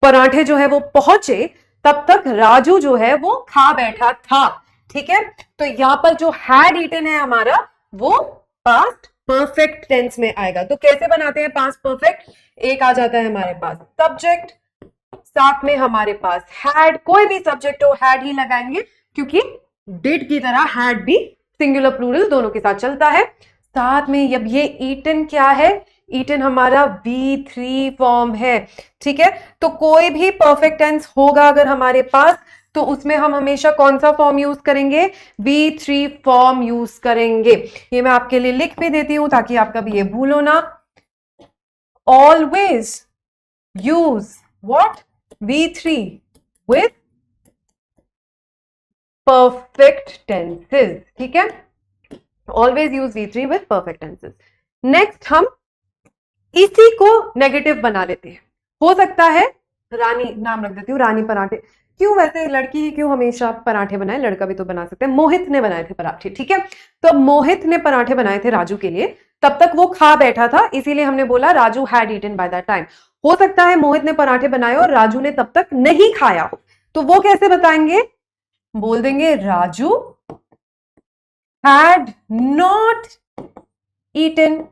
पराठे जो है वो पहुंचे तब तक राजू जो है वो खा बैठा था, ठीक है। तो यहां पर जो हैड ईटन है हमारा वो पास्ट परफेक्ट टेंस में आएगा। तो कैसे बनाते हैं पास्ट परफेक्ट? एक आ जाता है हमारे पास सब्जेक्ट, साथ में हमारे पास हैड, कोई भी सब्जेक्ट हो हैड ही लगाएंगे क्योंकि डिड की तरह हैड भी सिंगुलर प्लूरल दोनों के साथ चलता है। साथ में अब ये ईटन क्या है? ईटन हमारा V3 फॉर्म है, ठीक है। तो कोई भी परफेक्ट टेंस होगा अगर हमारे पास तो उसमें हम हमेशा कौन सा फॉर्म यूज करेंगे? V3 फॉर्म यूज करेंगे। ये मैं आपके लिए लिख भी देती हूं ताकि आप कभी ये भूलो ना। Always use what? V3 with perfect tenses, ठीक है। Always use V3 with perfect tenses. Next हम इसी को नेगेटिव बना लेते हैं। हो सकता है रानी, नाम रख देती हूँ रानी पराठे। क्यों, वैसे लड़की ही क्यों हमेशा पराठे बनाए, लड़का भी तो बना सकते हैं। मोहित ने बनाए थे पराठे, ठीक है। तो मोहित ने पराठे बनाए थे राजू के लिए, तब तक वो खा बैठा था, इसीलिए हमने बोला Raju had eaten by that time. हो सकता है मोहित ने पराठे बनाए और राजू ने तब तक नहीं खाया हो, तो वो कैसे बताएंगे? बोल देंगे Raju had not eaten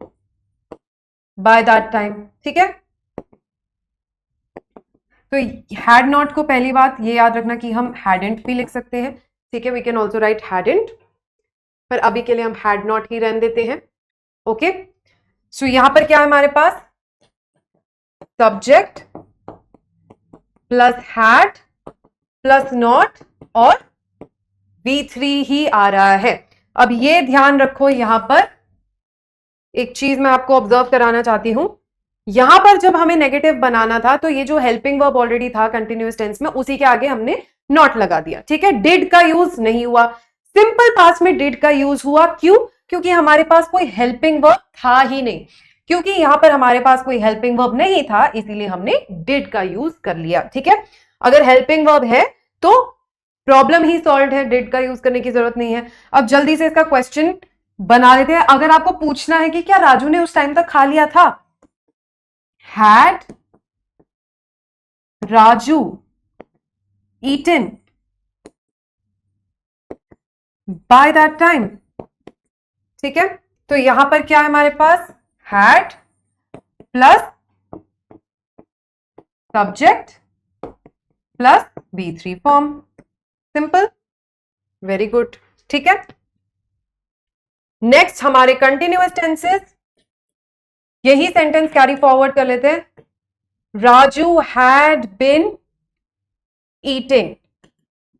by that time, ठीक है। तो हैड नॉट को पहली बात ये याद रखना कि हम हैडेंट भी लिख सकते हैं, ठीक है। We can also write hadn't, पर अभी के लिए हम हैड नॉट ही रहने देते हैं, ओके। सो यहां पर क्या है हमारे पास? Subject plus had plus not और V3 ही आ रहा है। अब ये ध्यान रखो, यहां पर एक चीज मैं आपको ऑब्जर्व कराना चाहती हूं। यहां पर जब हमें नेगेटिव बनाना था तो ये जो हेल्पिंग वर्ब ऑलरेडी था कंटिन्यूअस टेंस में, उसी के आगे हमने नॉट लगा दिया, ठीक है। डिड का यूज नहीं हुआ, सिंपल पास्ट में डिड का यूज हुआ। क्यों? क्योंकि हमारे पास कोई हेल्पिंग वर्ब था ही नहीं। क्योंकि यहां पर हमारे पास कोई हेल्पिंग वर्ब नहीं था इसीलिए हमने डिड का यूज कर लिया, ठीक है। अगर हेल्पिंग वर्ब है तो प्रॉब्लम ही सॉल्व है, डिड का यूज करने की जरूरत नहीं है। अब जल्दी से इसका क्वेश्चन बना लेते हैं। अगर आपको पूछना है कि क्या राजू ने उस टाइम तक खा लिया था, had Raju eaten by that time, ठीक है। तो यहां पर क्या है हमारे पास? Had plus subject plus V3 form, simple, very good, ठीक है। नेक्स्ट हमारे कंटिन्यूअस टेंसेस, यही सेंटेंस कैरी फॉरवर्ड कर लेते हैं। राजू हैड बिन ईटिंग,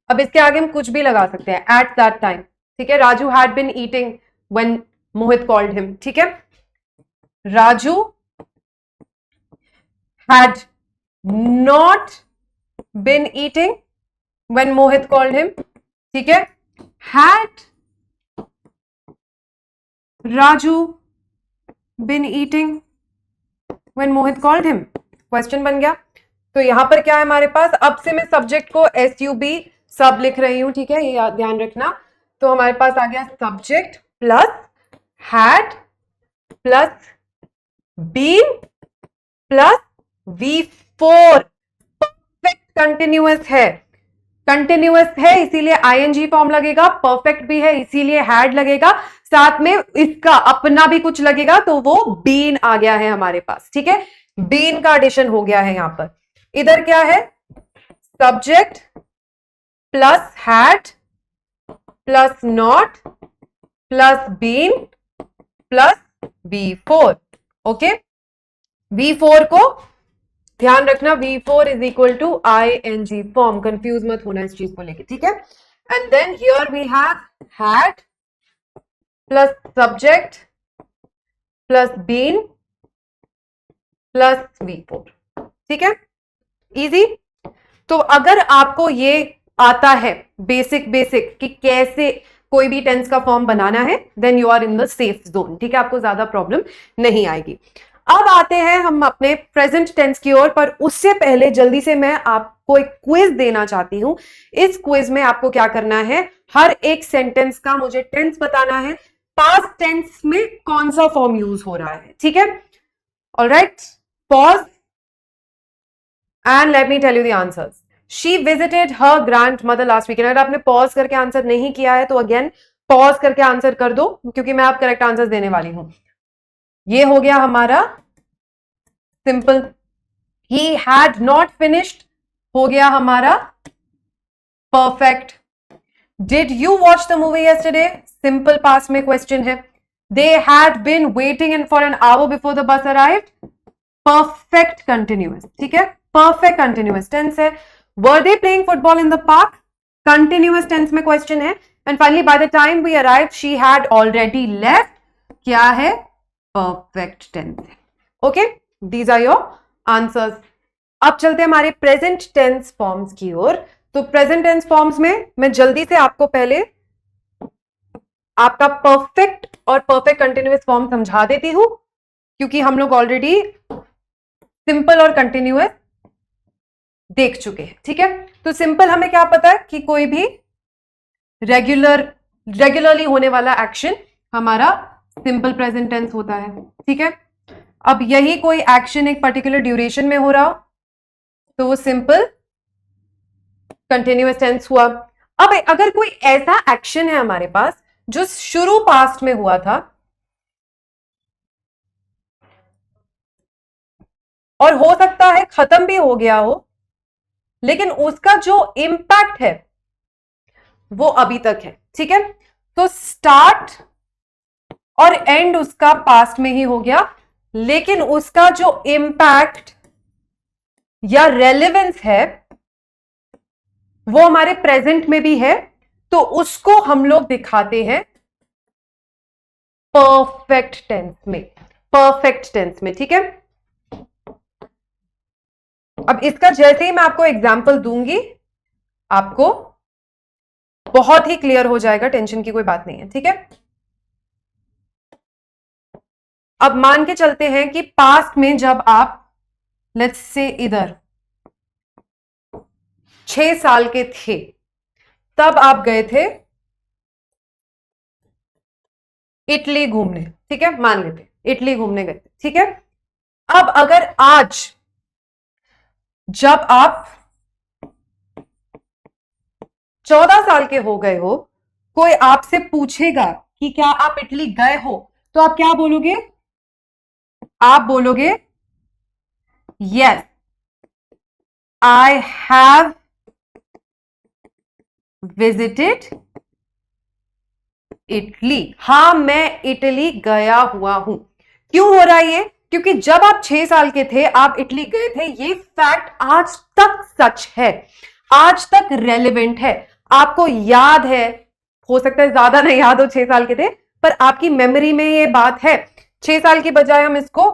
अब इसके आगे हम कुछ भी लगा सकते हैं, एट दैट टाइम, ठीक है। Raju had been eating when Mohit called him, ठीक है। Raju had not been eating when Mohit called him, ठीक है। Had Raju been eating when Mohit called him, question बन गया। तो यहां पर क्या है हमारे पास? अब से मैं सब्जेक्ट को SUB सब लिख रही हूं, ठीक है, ये ध्यान रखना। तो हमारे पास आ गया subject plus had plus been plus V4, perfect continuous है। कंटिन्यूअस है इसीलिए ING फॉर्म लगेगा, परफेक्ट भी है इसीलिए हैड लगेगा, साथ में इसका अपना भी कुछ लगेगा तो वो बीन आ गया है हमारे पास, ठीक है। बीन का एडिशन हो गया है यहां पर। इधर क्या है? Subject plus had plus not plus been plus V4, okay. V4 को ध्यान रखना, V4 is equal to ING form, confuse मत होना इस चीज को लेके, ठीक है। And then here we have had plus subject plus been plus V4, ठीक है, इजी। तो अगर आपको ये आता है बेसिक कि कैसे कोई भी टेंस का फॉर्म बनाना है, then you are in the safe zone, ठीक है, आपको ज्यादा प्रॉब्लम नहीं आएगी। अब आते हैं हम अपने प्रेजेंट टेंस की ओर, पर उससे पहले जल्दी से मैं आपको एक क्विज देना चाहती हूं। इस क्विज में आपको क्या करना है, हर एक सेंटेंस का मुझे टेंस बताना है, पास्ट टेंस में कौन सा फॉर्म यूज हो रहा है, ठीक है। Alright, pause and let me tell you the answers. She visited her grandmother last weekend. अगर आपने पॉज करके आंसर नहीं किया है तो अगेन पॉज करके आंसर कर दो, क्योंकि मैं आप करेक्ट आंसर देने वाली हूं। ये हो गया हमारा simple. He had not finished हो गया हमारा perfect. Did you watch the movie yesterday, simple past में क्वेश्चन है। They had been waiting in for an hour before the bus arrived, perfect continuous, ठीक है, परफेक्ट कंटिन्यूअस टेंस है। Were they playing football in the park, continuous tense में क्वेश्चन है। And finally by the time we arrive she had already left, क्या है, परफेक्ट टेंस है। Okay, these are your answers. अब चलते हैं हमारे प्रेजेंट टेंस फॉर्म्स की ओर। तो प्रेजेंट टेंस फॉर्म्स में मैं जल्दी से आपको पहले आपका परफेक्ट और परफेक्ट कंटिन्यूअस फॉर्म समझा देती हूं, क्योंकि हम लोग ऑलरेडी सिंपल और कंटिन्यूअस देख चुके हैं, ठीक है। तो सिंपल हमें क्या पता है कि कोई भी रेगुलरली होने वाला एक्शन हमारा सिंपल प्रेजेंट टेंस होता है, ठीक है। अब यही कोई एक्शन एक पर्टिकुलर ड्यूरेशन में हो रहा हो तो वो सिंपल कंटिन्यूअस टेंस हुआ। अब अगर कोई ऐसा एक्शन है हमारे पास जो शुरू पास्ट में हुआ था और हो सकता है खत्म भी हो गया हो, लेकिन उसका जो इंपैक्ट है वो अभी तक है, ठीक है। तो स्टार्ट और एंड उसका पास्ट में ही हो गया, लेकिन उसका जो इंपैक्ट या रेलेवेंस है वो हमारे प्रेजेंट में भी है, तो उसको हम लोग दिखाते हैं परफेक्ट टेंस में, परफेक्ट टेंस में, ठीक है। अब इसका जैसे ही मैं आपको एग्जांपल दूंगी आपको बहुत ही क्लियर हो जाएगा, टेंशन की कोई बात नहीं है, ठीक है। अब मान के चलते हैं कि पास्ट में जब आप लेट्स से इधर 6 साल के थे, तब आप गए थे इटली घूमने, ठीक है, मान लेते इटली घूमने गए थे, ठीक है। अब अगर आज जब आप 14 साल के हो गए हो, कोई आपसे पूछेगा कि क्या आप इटली गए हो, तो आप क्या बोलोगे, आप बोलोगे yes I have visited Italy, हां मैं इटली गया हुआ हूं। क्यों हो रहा है ये, क्योंकि जब आप 6 साल के थे आप इटली गए थे, ये फैक्ट आज तक सच है, आज तक रेलेवेंट है, आपको याद है। हो सकता है ज्यादा नहीं याद हो, 6 साल के थे, पर आपकी मेमोरी में ये बात है। 6 साल की बजाय हम इसको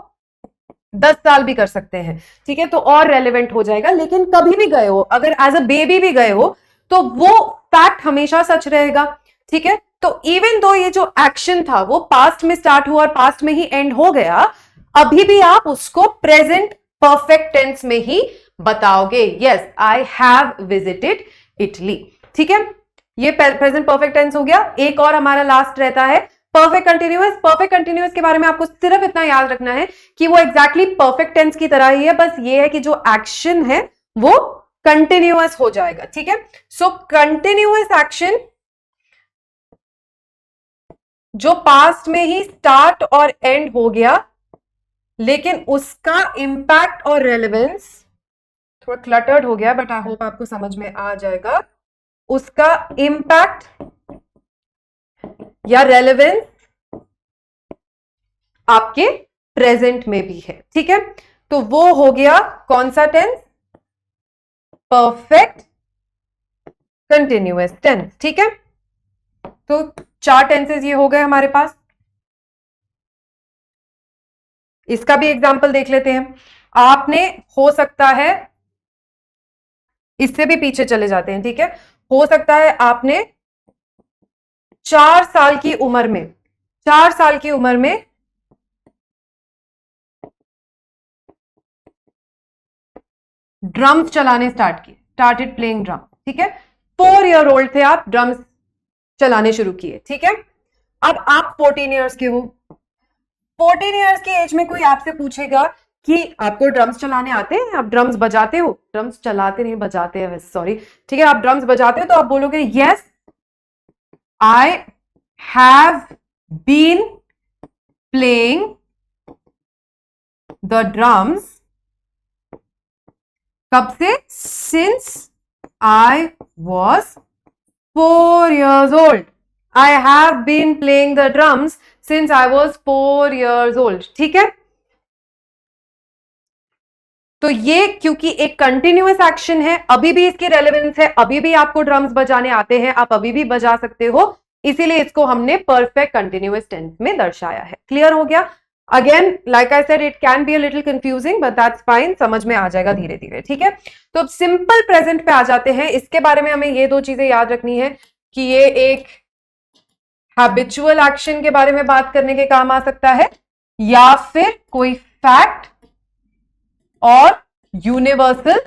10 साल भी कर सकते हैं, ठीक है, तो और रेलेवेंट हो जाएगा। लेकिन कभी भी गए हो, अगर एज अ बेबी भी गए हो, तो वो फैक्ट हमेशा सच रहेगा, ठीक है। तो इवन दो ये जो एक्शन था वो पास्ट में स्टार्ट हुआ और पास्ट में ही एंड हो गया, अभी भी आप उसको प्रेजेंट परफेक्ट टेंस में ही बताओगे, yes I have visited Italy, ठीक है। ये प्रेजेंट परफेक्ट टेंस हो गया। एक और हमारा लास्ट रहता है परफेक्ट कंटिन्यूअस। परफेक्ट कंटिन्यूअस के बारे में आपको सिर्फ इतना याद रखना है कि वो एग्जैक्टली परफेक्ट टेंस की तरह ही है, बस ये है कि जो एक्शन है वो कंटिन्यूअस हो जाएगा, ठीक है। सो कंटिन्यूअस एक्शन जो पास्ट में ही स्टार्ट और एंड हो गया, लेकिन उसका इंपैक्ट और रेलेवेंस थोड़ा क्लटर्ड हो गया, बट आई होप आपको समझ में आ जाएगा। उसका इंपैक्ट या रेलेवेंस आपके प्रेजेंट में भी है, ठीक है। तो वो हो गया कौन सा टेंस, परफेक्ट कंटिन्यूअस टेंस, ठीक है। तो 4 टेंसेस ये हो गए हमारे पास। इसका भी एग्जांपल देख लेते हैं। आपने, हो सकता है इससे भी पीछे चले जाते हैं, ठीक है, हो सकता है आपने 4 साल की उम्र में ड्रम्स चलाने स्टार्ट किए, स्टार्टेड प्लेइंग ड्रम, ठीक है। 4 ईयर ओल्ड थे आप, ड्रम्स चलाने शुरू किए, ठीक है। अब आप 14 ईयर्स के हो, 14 ईयर्स की एज में कोई आपसे पूछेगा कि आपको ड्रम्स चलाने आते हैं, आप ड्रम्स बजाते हो, ड्रम्स चलाते नहीं बजाते हैं वैसे, सॉरी, ठीक है, आप ड्रम्स बजाते हो, तो आप बोलोगे yes I have been playing the drums, कब से, since I was 4 years old. I have been playing the drums since I was 4 years old. ठीक है, तो ये क्योंकि एक कंटिन्यूअस एक्शन है, अभी भी इसकी रेलेवेंस है, अभी भी आपको ड्रम्स बजाने आते हैं, आप अभी भी बजा सकते हो, इसीलिए इसको हमने परफेक्ट कंटिन्यूअस टेंस में दर्शाया है। क्लियर हो गया? Again like I said it can be a little confusing but that's fine, समझ में आ जाएगा धीरे धीरे, ठीक है। तो अब सिंपल प्रेजेंट पे आ जाते हैं। इसके बारे में हमें ये 2 चीजें याद रखनी है कि ये एक हैबिचुअल एक्शन के बारे में बात करने के काम आ सकता है, या फिर कोई फैक्ट और यूनिवर्सल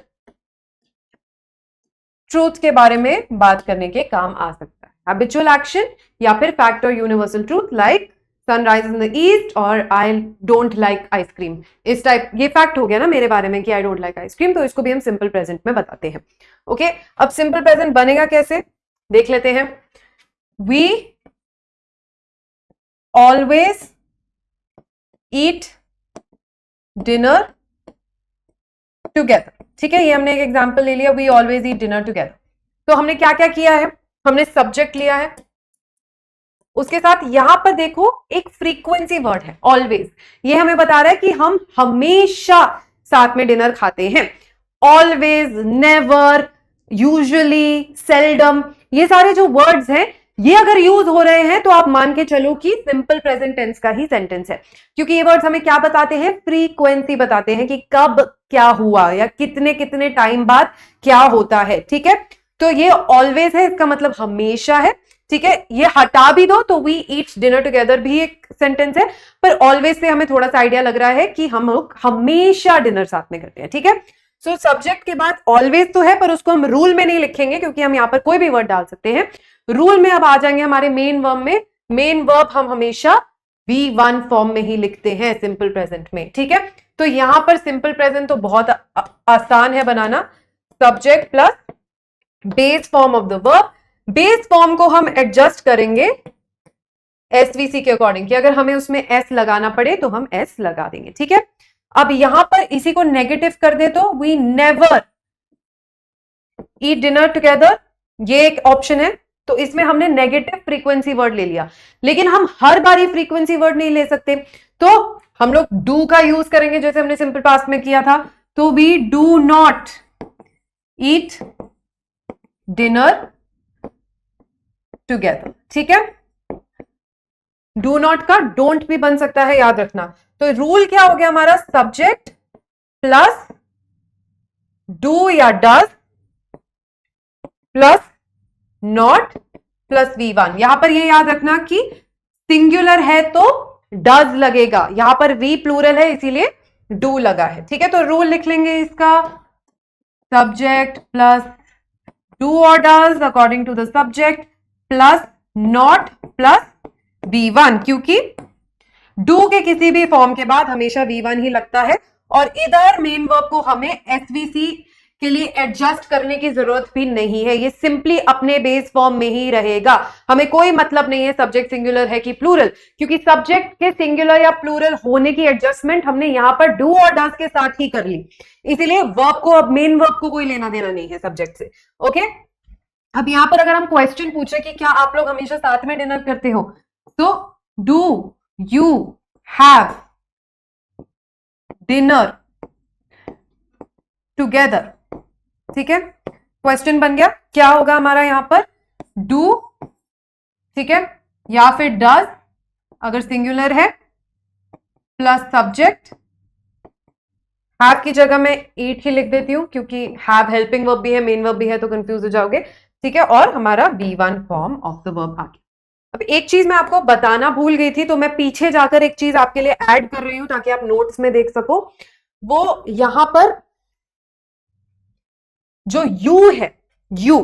ट्रूथ के बारे में बात करने के काम आ सकता है। हैबिचुअल एक्शन या फिर फैक्ट और universal truth, like sunrise in the east और आई डोंट लाइक आइसक्रीम, इस टाइप। ये फैक्ट हो गया ना मेरे बारे में कि आई डोंट लाइक आइसक्रीम, तो इसको भी हम सिंपल प्रेजेंट में बताते हैं। ओके, अब सिंपल प्रेजेंट बनेगा कैसे देख लेते हैं। We always eat dinner together, ठीक है, ये हमने एक एग्जांपल ले लिया, we always eat dinner together. तो हमने क्या क्या किया है, हमने सब्जेक्ट लिया है, उसके साथ यहां पर देखो एक फ्रीक्वेंसी वर्ड है ऑलवेज, ये हमें बता रहा है कि हम हमेशा साथ में डिनर खाते हैं। ऑलवेज, नेवर, यूजुअली, सेल्डम, ये सारे जो वर्ड्स हैं ये अगर यूज हो रहे हैं तो आप मान के चलो कि सिंपल प्रेजेंट टेंस का ही सेंटेंस है, क्योंकि ये वर्ड्स हमें क्या बताते हैं, फ्रीक्वेंसी बताते हैं कि कब क्या हुआ या कितने कितने टाइम बाद क्या होता है, ठीक है। तो ये ऑलवेज है, इसका मतलब हमेशा है, ठीक है। ये हटा भी दो तो वी ईट डिनर टुगेदर भी एक सेंटेंस है, पर ऑलवेज से हमें थोड़ा सा आइडिया लग रहा है कि हम लोग हमेशा डिनर साथ में करते हैं, ठीक है। सो सब्जेक्ट के बाद ऑलवेज तो है, पर उसको हम रूल में नहीं लिखेंगे क्योंकि हम यहाँ पर कोई भी वर्ड डाल सकते हैं। रूल में अब आ जाएंगे हमारे मेन वर्ब में। मेन वर्ब हम हमेशा V1 फॉर्म में ही लिखते हैं सिंपल प्रेजेंट में, ठीक है। तो यहां पर सिंपल प्रेजेंट तो बहुत आसान है बनाना, subject plus base form of the verb. Base form को हम एडजस्ट करेंगे एसवीसी के अकॉर्डिंग, कि अगर हमें उसमें एस लगाना पड़े तो हम एस लगा देंगे, ठीक है। अब यहां पर इसी को नेगेटिव कर दे तो we never eat dinner together, ये एक ऑप्शन है, तो इसमें हमने नेगेटिव फ्रीक्वेंसी वर्ड ले लिया, लेकिन हम हर बारी फ्रीक्वेंसी वर्ड नहीं ले सकते, तो हम लोग डू का यूज करेंगे जैसे हमने सिंपल पास्ट में किया था। तो we do not eat dinner together, ठीक है। डू नॉट का डोंट भी बन सकता है, याद रखना। तो रूल क्या हो गया हमारा, सब्जेक्ट प्लस डू या does plus not plus V1। यहां पर ये याद रखना कि सिंगुलर है तो डज लगेगा, यहां पर V प्लूरल है इसीलिए डू लगा है, ठीक है। तो रूल लिख लेंगे इसका, सब्जेक्ट प्लस डू और does according to the subject plus not plus V1, क्योंकि डू के किसी भी फॉर्म के बाद हमेशा V1 ही लगता है, और इधर मेन वर्ब को हमें एसवीसी के लिए एडजस्ट करने की जरूरत भी नहीं है, ये सिंपली अपने बेस फॉर्म में ही रहेगा। हमें कोई मतलब नहीं है सब्जेक्ट सिंगुलर है कि प्लूरल, क्योंकि सब्जेक्ट के सिंगुलर या प्लूरल होने की एडजस्टमेंट हमने यहां पर डू और डज के साथ ही कर ली, इसीलिए वर्ब को, अब मेन वर्ब को कोई लेना देना नहीं है सब्जेक्ट से। ओके, अब यहां पर अगर हम क्वेश्चन पूछे कि क्या आप लोग हमेशा साथ में डिनर करते हो, तो do you have dinner together, ठीक है। क्वेश्चन बन गया, क्या होगा हमारा यहां पर, डू, ठीक है, या फिर डज अगर सिंगुलर है, प्लस सब्जेक्ट, हैव की जगह मैं ईट ही लिख देती हूं क्योंकि हैव हेल्पिंग वर्ब भी है, मेन वर्ब भी है, तो कंफ्यूज हो जाओगे, ठीक है। और हमारा V1 form of the verb आ गया। अब एक चीज मैं आपको बताना भूल गई थी, तो मैं पीछे जाकर एक चीज आपके लिए ऐड कर रही हूं ताकि आप नोट्स में देख सको। वो यहां पर जो यू है, यू,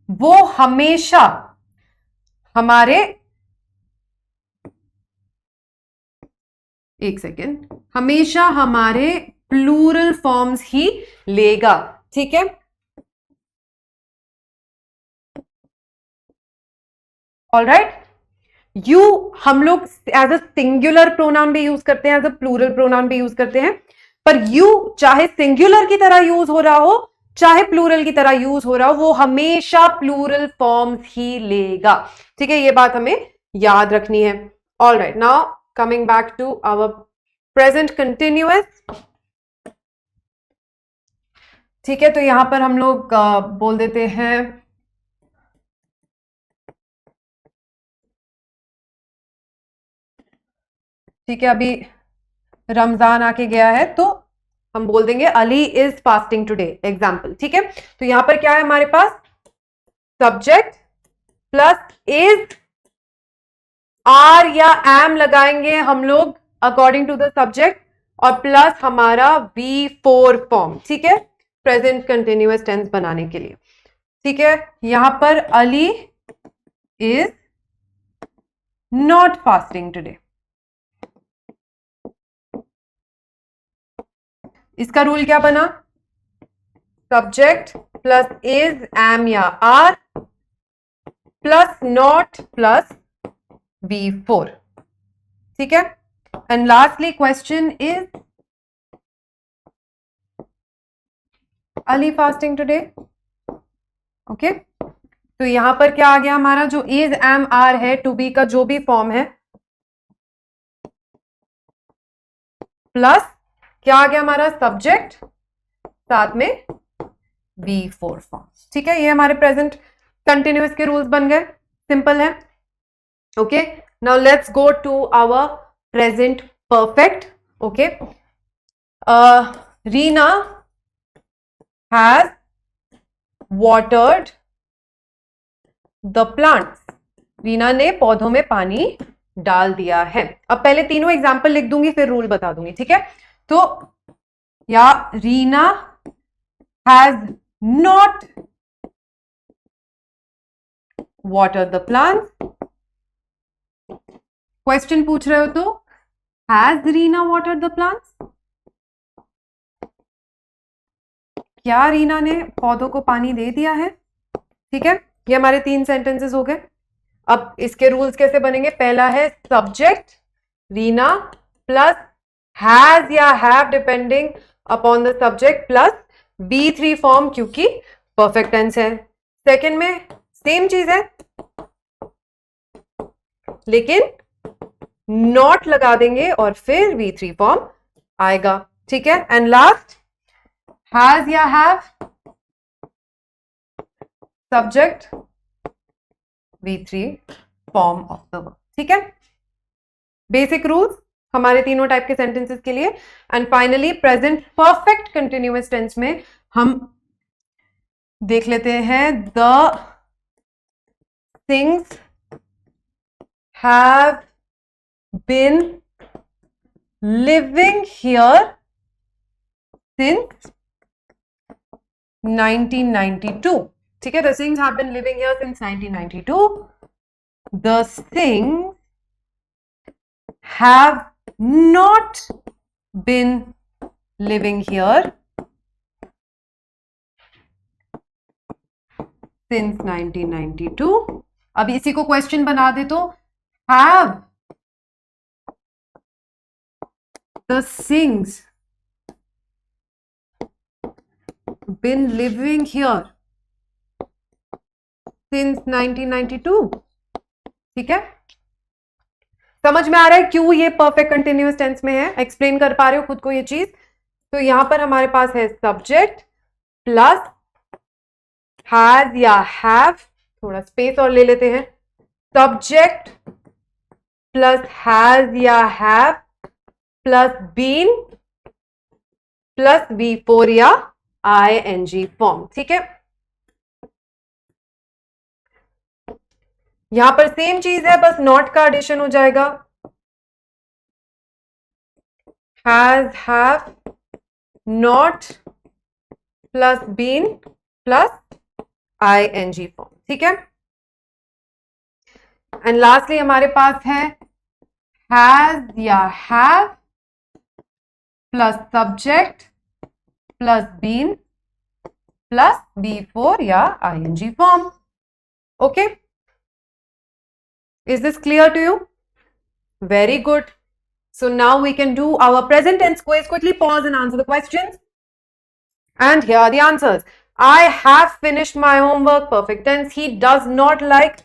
वो हमेशा हमारे, एक सेकेंड, हमेशा हमारे प्लूरल फॉर्म्स ही लेगा, ठीक है। ऑलराइट, यू हम लोग एज अ सिंगुलर प्रोनाउन भी यूज करते हैं, एज अ प्लूरल प्रोनाउन भी यूज करते हैं, पर यू चाहे सिंगुलर की तरह यूज हो रहा हो चाहे प्लूरल की तरह यूज हो रहा हो, वो हमेशा प्लूरल फॉर्म्स ही लेगा, ठीक है, ये बात हमें याद रखनी है। All right, now coming back to our present continuous, ठीक है, तो यहां पर हम लोग बोल देते हैं ठीक है, अभी रमजान आके गया है तो हम बोल देंगे Ali is fasting today, example, ठीक है। तो यहां पर क्या है हमारे पास, सब्जेक्ट प्लस इज, आर या एम लगाएंगे हम लोग अकॉर्डिंग टू द सब्जेक्ट, और प्लस हमारा V4 फॉर्म, ठीक है, प्रेजेंट कंटिन्यूअस टेंस बनाने के लिए, ठीक है। यहां पर Ali is not fasting today, इसका रूल क्या बना, सब्जेक्ट प्लस इज एम या are plus not plus V4, ठीक है। And lastly question is Ali fasting today, okay. तो यहां पर क्या आ गया हमारा, जो इज एम आर है, टू बी का जो भी फॉर्म है, प्लस क्या आ गया हमारा, सब्जेक्ट, साथ में V4 फॉर्म, ठीक है। ये हमारे प्रेजेंट कंटिन्यूअस के रूल्स बन गए, सिंपल है, okay. Now let's go to our present perfect, okay. Reena has watered the plants, Reena ने पौधों में पानी डाल दिया है। अब पहले तीनों एग्जाम्पल लिख दूंगी फिर रूल बता दूंगी, ठीक है। तो या Reena has not water the plants, question पूछ रहे हो तो has Reena water the plants, क्या रीना ने पौधों को पानी दे दिया है, ठीक है। ये हमारे 3 सेंटेंसेस हो गए। अब इसके रूल्स कैसे बनेंगे, पहला है सब्जेक्ट रीना प्लस हैज या have depending upon the subject plus V3 form क्योंकि परफेक्ट टेंस है। सेकंड में सेम चीज है लेकिन नॉट लगा देंगे और फिर V3 फॉर्म आएगा, ठीक है। एंड लास्ट हैज या have subject V3 form of the verb, ठीक है। बेसिक रूल्स हमारे तीनों टाइप के सेंटेंसेस के लिए। And finally present perfect continuous tense में हम देख लेते हैं, the things have been living here since 1992, ठीक है। The things have been living here since 1992, the things have not been living here since 1992। अब इसी को क्वेश्चन बना दे तो have the things been living here since 1992, ठीक है। समझ में आ रहा है क्यों ये परफेक्ट कंटिन्यूअस टेंस में है, एक्सप्लेन कर पा रहे हो खुद को ये चीज। तो यहां पर हमारे पास है सब्जेक्ट प्लस हैज या हैव, थोड़ा स्पेस और ले लेते हैं, सब्जेक्ट प्लस हैज या have plus been plus V4 या ING फॉर्म, ठीक है। यहां पर सेम चीज है, बस नॉट का एडिशन हो जाएगा, has, have, not plus been plus ing form, ठीक है। एंड लास्टली हमारे पास है हैज या have plus subject plus been plus B4 या ing form. Okay, is this clear to you? Very good. So now we can do our present tense quiz. Quickly pause and answer the questions. And here are the answers. I have finished my homework. Perfect tense. He does not like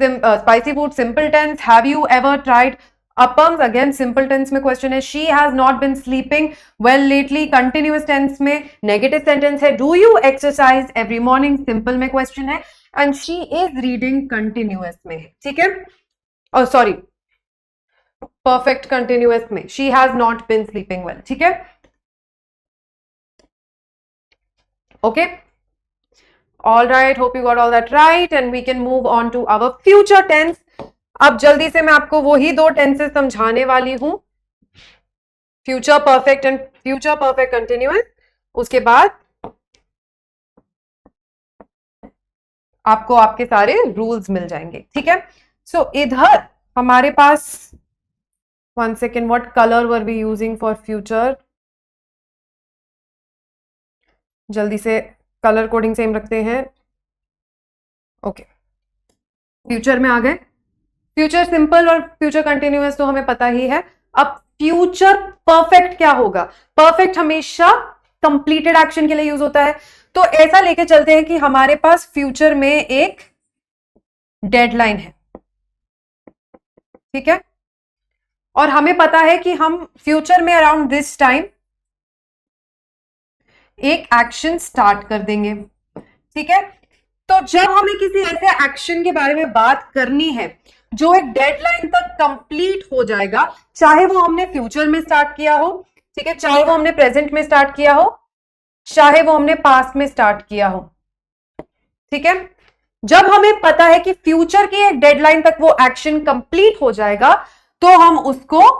spicy food. Simple tense. Have you ever tried appams? Again, simple tense में question है. She has not been sleeping well lately. Continuous tense में negative sentence है. Do you exercise every morning? Simple में question है. And she is reading continuous में, ठीक है? Oh, sorry. Perfect continuous में. She has not been sleeping well, ठीक है? Okay. All right. Hope you got all that right. And we can move on to our future tense. अब जल्दी से मैं आपको वही दो टेंसेस समझाने वाली हूं, future perfect and future perfect continuous. उसके बाद आपको आपके सारे रूल्स मिल जाएंगे, ठीक है। सो इधर हमारे पास, one second, what colour were be using for future? जल्दी से कलर कोडिंग सेम रखते हैं। ओके, फ्यूचर में आ गए। फ्यूचर सिंपल और फ्यूचर कंटिन्यूअस तो हमें पता ही है। अब फ्यूचर परफेक्ट क्या होगा? परफेक्ट हमेशा कंप्लीटेड एक्शन के लिए यूज होता है। तो ऐसा लेके चलते हैं कि हमारे पास फ्यूचर में एक डेडलाइन है, ठीक है, और हमें पता है कि हम फ्यूचर में अराउंड दिस टाइम एक एक्शन स्टार्ट कर देंगे, ठीक है। तो जब हमें किसी ऐसे एक्शन के बारे में बात करनी है जो एक डेडलाइन तक कंप्लीट हो जाएगा, चाहे वो हमने फ्यूचर में स्टार्ट किया हो, ठीक है, चाहे वो हमने प्रेजेंट में स्टार्ट किया हो, चाहे वो हमने पास्ट में स्टार्ट किया हो, ठीक है। जब हमें पता है कि फ्यूचर की एक डेडलाइन तक वो एक्शन कंप्लीट हो जाएगा, तो हम उसको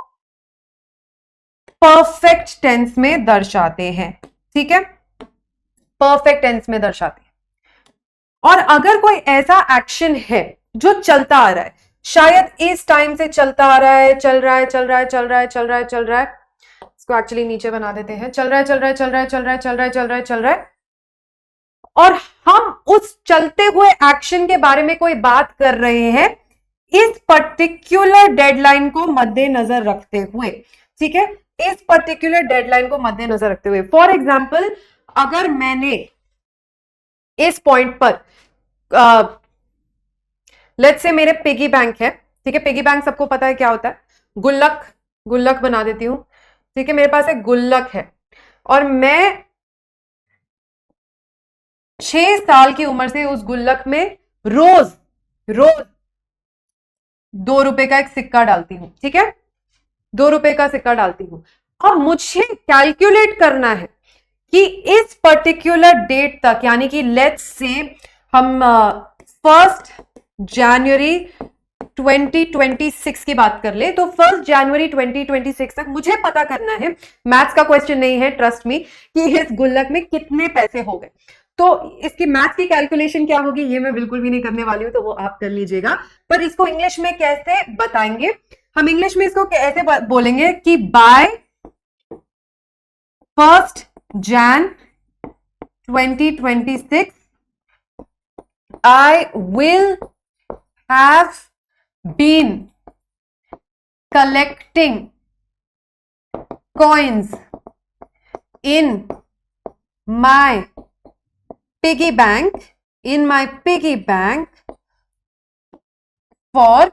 परफेक्ट टेंस में दर्शाते हैं, ठीक है, परफेक्ट टेंस में दर्शाते हैं। और अगर कोई ऐसा एक्शन है जो चलता आ रहा है, शायद इस टाइम से चलता आ रहा है, चल रहा है, चल रहा है, चल रहा है, चल रहा है, चल रहा है, इसको एक्चुअली नीचे बना देते हैं, चल रहा है, चल रहा है, चल रहा है, चल रहा है, चल रहा है, चल रहा है, चल रहा है, और हम उस चलते हुए एक्शन के बारे में कोई बात कर रहे हैं इस पर्टिकुलर डेडलाइन को मद्देनजर रखते हुए, ठीक है, इस पर्टिकुलर डेडलाइन को मद्देनजर रखते हुए। फॉर एग्जाम्पल, अगर मैंने इस पॉइंट पर लेट्स से मेरे पिगी बैंक है, ठीक है, पिगी बैंक सबको पता है क्या होता है, गुल्लक, गुल्लक बना देती हूं, ठीक है, मेरे पास एक गुल्लक है और मैं 6 साल की उम्र से उस गुल्लक में रोज रोज 2 रुपए का एक सिक्का डालती हूं, ठीक है, 2 रुपए का सिक्का डालती हूं। अब मुझे कैलकुलेट करना है कि इस पर्टिकुलर डेट तक, यानी कि लेट्स से हम 1 जनवरी 2026 की बात कर ले, तो 1 जनवरी 2026 तक मुझे पता करना है, मैथ्स का क्वेश्चन नहीं है, ट्रस्ट मी, कि इस गुल्लक में कितने पैसे हो गए। तो इसकी मैथ्स की कैलकुलेशन क्या होगी ये मैं बिल्कुल भी नहीं करने वाली हूं, तो वो आप कर लीजिएगा। पर इसको इंग्लिश में कैसे बताएंगे? हम इंग्लिश में इसको ऐसे बोलेंगे कि bye 1 Jan 2026 I will have been collecting coins in my piggy bank, for,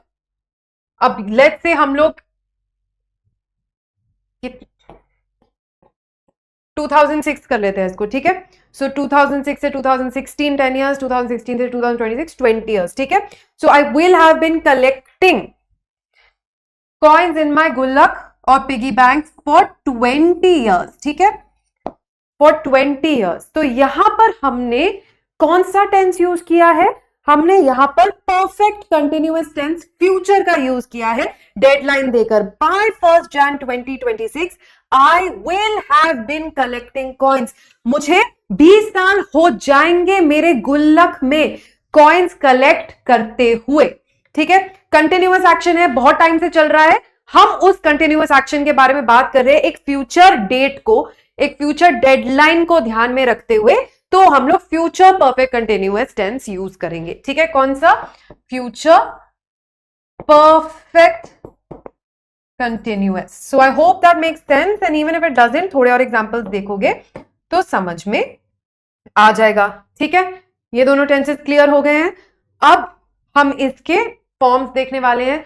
अब लेट्स से हम लोग 2006 कर लेते हैं इसको, ठीक है। सो 2006 से 2016 10 years, 2016 से 2026 20 years, ठीक है। So I will have been collecting coins in my गुल्लक और पिगी बैंक फॉर 20 years, ठीक है, फॉर 20 years। तो यहां पर हमने कौन सा टेंस यूज किया है? हमने यहां पर परफेक्ट कंटिन्यूअस टेंस फ्यूचर का यूज किया है डेडलाइन देकर। By 1 Jan 2026 I will have been collecting coins. मुझे 20 साल हो जाएंगे मेरे गुल्लक में कॉइन्स कलेक्ट करते हुए। ठीक है, कंटिन्यूअस एक्शन है, बहुत टाइम से चल रहा है। हम उस कंटिन्यूअस एक्शन के बारे में बात कर रहे हैं, एक फ्यूचर डेट को, एक फ्यूचर डेडलाइन को ध्यान में रखते हुए, तो हम लोग future perfect continuous tense use करेंगे। ठीक है, कौन सा? Future perfect continuous. So I hope that makes sense and even if it doesn't, थोड़े और एग्जांपल्स देखोगे तो समझ में आ जाएगा। ठीक है, ये दोनों टेंसेस क्लियर हो गए हैं। अब हम इसके फॉर्म्स देखने वाले हैं।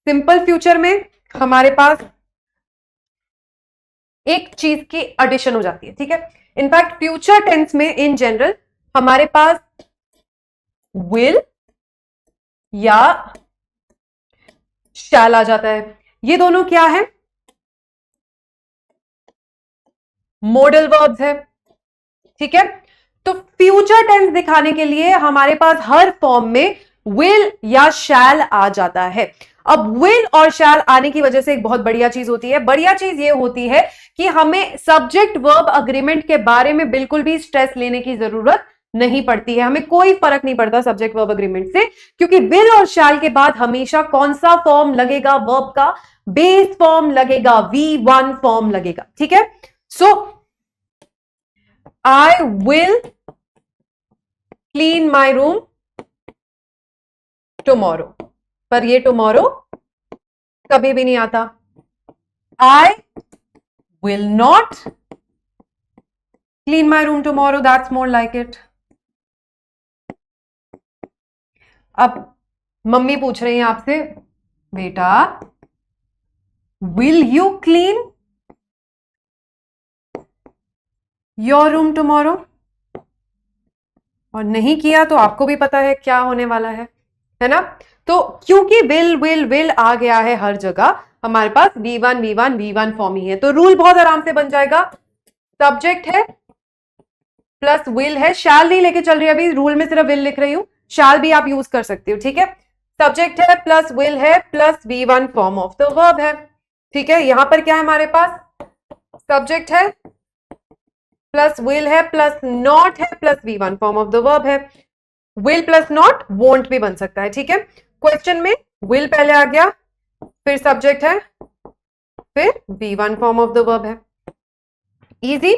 सिंपल फ्यूचर में हमारे पास एक चीज की एडिशन हो जाती है। ठीक है, इनफैक्ट फ्यूचर टेंस में इन जनरल हमारे पास विल या शैल आ जाता है। ये दोनों क्या है? मॉडल वर्ब्स है। ठीक है, तो फ्यूचर टेंस दिखाने के लिए हमारे पास हर फॉर्म में विल या शैल आ जाता है। अब विल और शैल आने की वजह से एक बहुत बढ़िया चीज होती है। बढ़िया चीज ये होती है कि हमें सब्जेक्ट वर्ब अग्रीमेंट के बारे में बिल्कुल भी स्ट्रेस लेने की जरूरत नहीं पड़ती है। हमें कोई फर्क नहीं पड़ता सब्जेक्ट वर्ब अग्रीमेंट से, क्योंकि विल और शैल के बाद हमेशा कौन सा फॉर्म लगेगा? वर्ब का बेस फॉर्म लगेगा, V1 फॉर्म लगेगा। ठीक है, so I will clean my room tomorrow, पर ये टुमारो कभी भी नहीं आता। I will not clean my room tomorrow, that's more like it. अब मम्मी पूछ रही है आपसे, बेटा will you clean your room tomorrow? और नहीं किया तो आपको भी पता है क्या होने वाला है ना? तो क्योंकि विल आ गया है हर जगह, हमारे पास V1 फॉर्म ही है, तो रूल बहुत आराम से बन जाएगा। सब्जेक्ट है प्लस विल है, शैल नहीं लेके चल रही, अभी रूल में सिर्फ विल लिख रही हूं, शैल भी आप यूज कर सकते हो। ठीक है, सब्जेक्ट है प्लस विल है plus V1 form of the verb है। ठीक है, यहां पर क्या है हमारे पास? सब्जेक्ट है प्लस विल है प्लस नॉट है plus V1 form of the verb है। विल प्लस नॉट वोंट भी बन सकता है। ठीक है, क्वेश्चन में विल पहले आ गया, फिर सब्जेक्ट है, फिर V1 form of the verb है। Easy,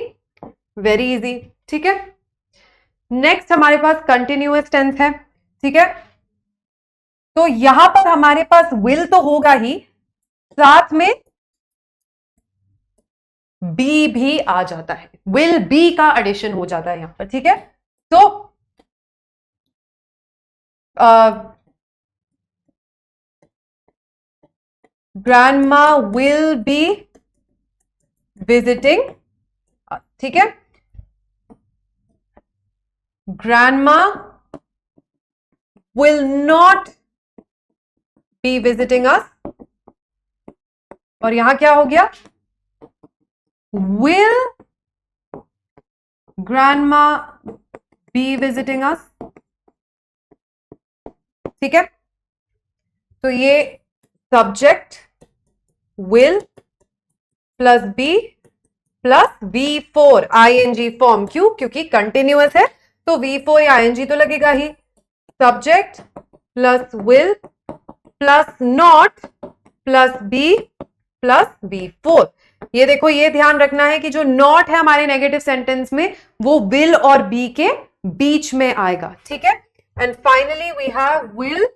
very easy. ठीक है, नेक्स्ट हमारे पास कंटिन्यूअस टेंस है। ठीक है, तो यहां पर हमारे पास विल तो होगा ही, साथ में बी भी आ जाता है, विल बी का एडिशन हो जाता है यहां पर। ठीक है, तो ग्रैंडमा विल बी विजिटिंग, ठीक है, grandma will not be visiting us, और यहां क्या हो गया? Will grandma be visiting us. ठीक है, तो ये subject will plus be plus V4 ING form. क्यों? क्योंकि कंटिन्यूअस है तो V4 या ING तो लगेगा ही। Subject plus will plus not plus be plus V4। ये देखो, ये ध्यान रखना है कि जो नॉट है हमारे नेगेटिव सेंटेंस में वो विल और बी के बीच में आएगा। ठीक है, and finally we have will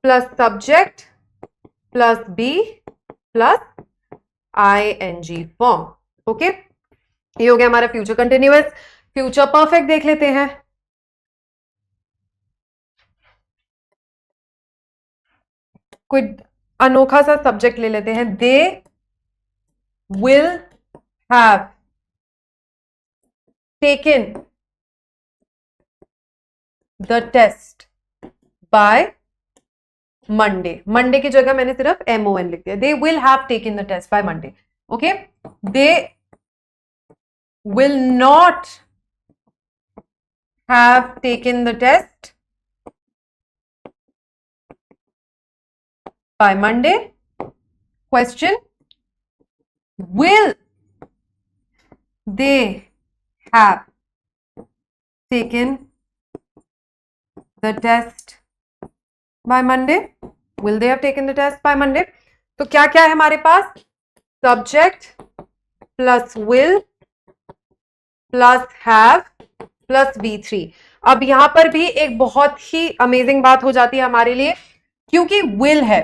plus subject plus be plus ING form. Okay, ये हो गया हमारा फ्यूचर कंटिन्यूअस। फ्यूचर परफेक्ट देख लेते हैं। कोई अनोखा सा सब्जेक्ट ले लेते हैं। They will have taken the test by Monday. Monday की जगह मैंने सिर्फ MON लिख दिया। They will have taken the test by Monday. Okay, they will not have taken the test by Monday? Question: will they have taken the test by Monday? Will they have taken the test by Monday? तो क्या क्या है हमारे पास? Subject plus will plus have plus V3. अब यहां पर भी एक बहुत ही अमेजिंग बात हो जाती है हमारे लिए, क्योंकि will है,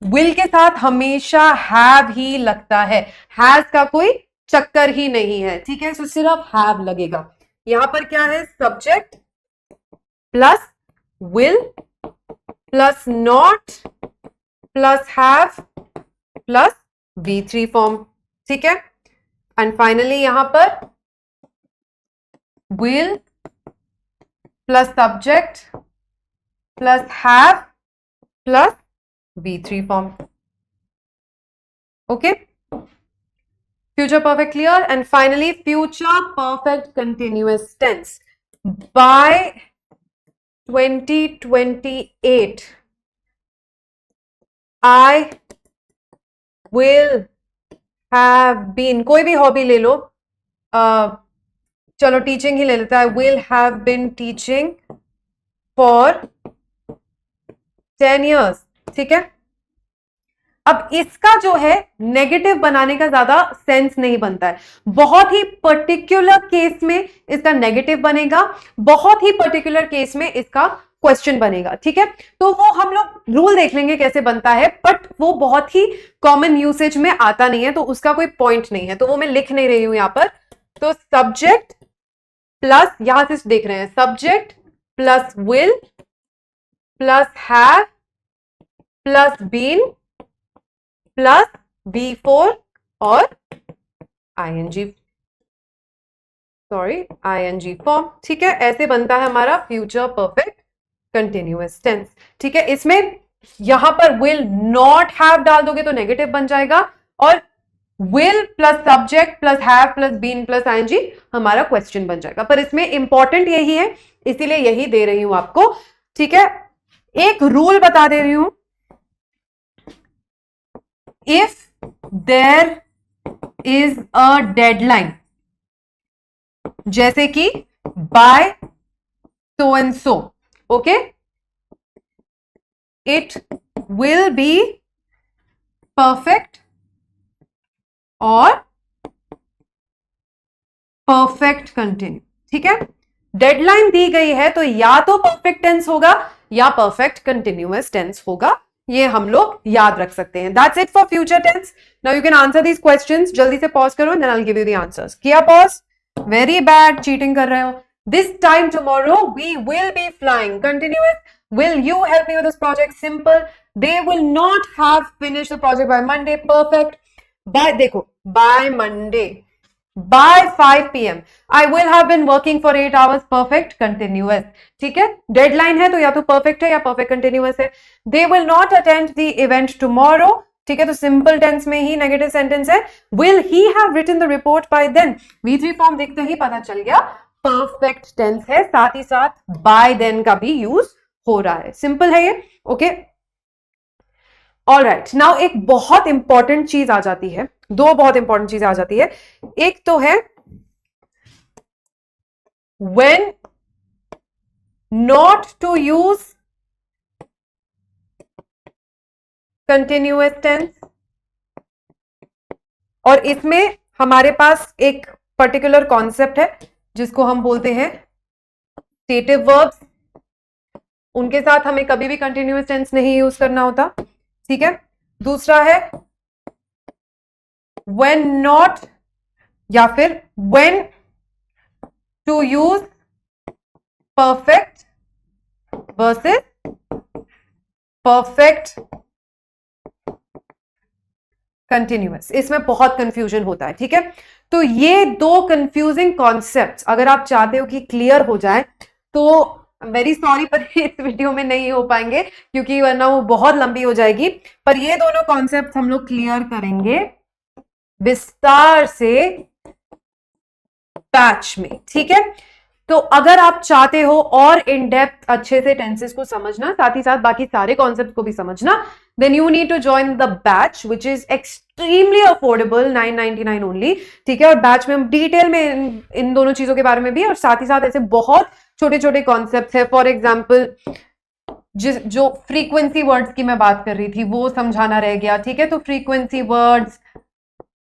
will के साथ हमेशा have ही लगता है, has का कोई चक्कर ही नहीं है, ठीक है, तो सिर्फ have लगेगा। यहां पर क्या है? Subject plus will plus not plus have plus V3 form, ठीक है। एंड फाइनली यहां पर will plus subject plus have plus V3 form. Okay, future perfect clear, and finally future perfect continuous tense. By 2028 I will have been, कोई भी हॉबी ले लो, चलो टीचिंग ही ले लेता है, will have been teaching for 10 years, ठीक है। अब इसका जो है नेगेटिव बनाने का ज्यादा सेंस नहीं बनता है, बहुत ही पर्टिकुलर केस में इसका नेगेटिव बनेगा, बहुत ही पर्टिकुलर केस में इसका क्वेश्चन बनेगा, ठीक है। तो वो हम लोग रूल देख लेंगे कैसे बनता है, बट वो बहुत ही कॉमन यूसेज में आता नहीं है, तो उसका कोई पॉइंट नहीं है, तो वो मैं लिख नहीं रही हूं यहां पर। तो सब्जेक्ट प्लस, यहां से देख रहे हैं, subject plus will plus have plus been plus V4 और ING फॉर्म, ठीक है। ऐसे बनता है हमारा फ्यूचर परफेक्ट कंटिन्यूअस टेंस, ठीक है। इसमें यहां पर विल नॉट हैव डाल दोगे तो नेगेटिव बन जाएगा, और will plus subject plus have plus been plus ING हमारा क्वेश्चन बन जाएगा। पर इसमें इंपॉर्टेंट यही है, इसीलिए यही दे रही हूं आपको, ठीक है। एक रूल बता दे रही हूं, if there is a deadline, जैसे कि by so and so, okay, it will be perfect or perfect continue, ठीक है। डेडलाइन दी गई है तो या तो परफेक्ट टेंस होगा या परफेक्ट कंटिन्यूअस टेंस होगा, ये हम लोग याद रख सकते हैं। That's it for future tense. Now you can answer these questions. जल्दी से पॉज करो, then I'll give you the answers. किया पॉज? Very bad, cheating कर रहे हो। This time tomorrow we will be flying. Continuous. Will you help me with this project? Simple. They will not have finished the project by Monday. Perfect. By देखो, by Monday, by 5 PM I will have been working for 8 hours. Perfect continuous, ठीक है। डेडलाइन है तो या तो परफेक्ट है या परफेक्ट कंटिन्यूअस है। They will not attend the event tomorrow, ठीक है, तो सिंपल टेंस में ही नेगेटिव सेंटेंस है। Will he have written the report by then? V3 form देखते ही पता चल गया परफेक्ट टेंस है, साथ ही साथ by then का भी यूज हो रहा है। सिंपल है ये, ओके। ऑल राइट, नाउ एक बहुत इंपॉर्टेंट चीज आ जाती है, दो बहुत इंपॉर्टेंट चीज आ जाती है। एक तो है when not to use continuous tense, और इसमें हमारे पास एक पर्टिकुलर कॉन्सेप्ट है जिसको हम बोलते हैं स्टेटिव वर्ब्स, उनके साथ हमें कभी भी कंटिन्यूअस टेंस नहीं यूज करना होता, ठीक है। दूसरा है when not या फिर when to use perfect versus perfect continuous, इसमें बहुत कंफ्यूजन होता है, ठीक है। तो ये दो कंफ्यूजिंग कॉन्सेप्ट्स अगर आप चाहते हो कि क्लियर हो जाए तो वेरी सॉरी, पर इस वीडियो में नहीं हो पाएंगे क्योंकि वरना वो बहुत लंबी हो जाएगी। पर ये दोनों कॉन्सेप्ट हम लोग क्लियर करेंगे विस्तार से बैच में, ठीक है। तो अगर आप चाहते हो और इन डेप्थ अच्छे से टेंसेस को समझना, साथ ही साथ बाकी सारे कॉन्सेप्ट को भी समझना, then you need to join the batch which is extremely affordable, 999 only. ठीक है, और बैच में हम डिटेल में इन दोनों चीजों के बारे में भी, और साथ ही साथ ऐसे बहुत छोटे छोटे कॉन्सेप्ट है। फॉर एग्जाम्पल जो फ्रीक्वेंसी वर्ड्स की मैं बात कर रही थी वो समझाना रह गया। ठीक है, तो फ्रीक्वेंसी वर्ड्स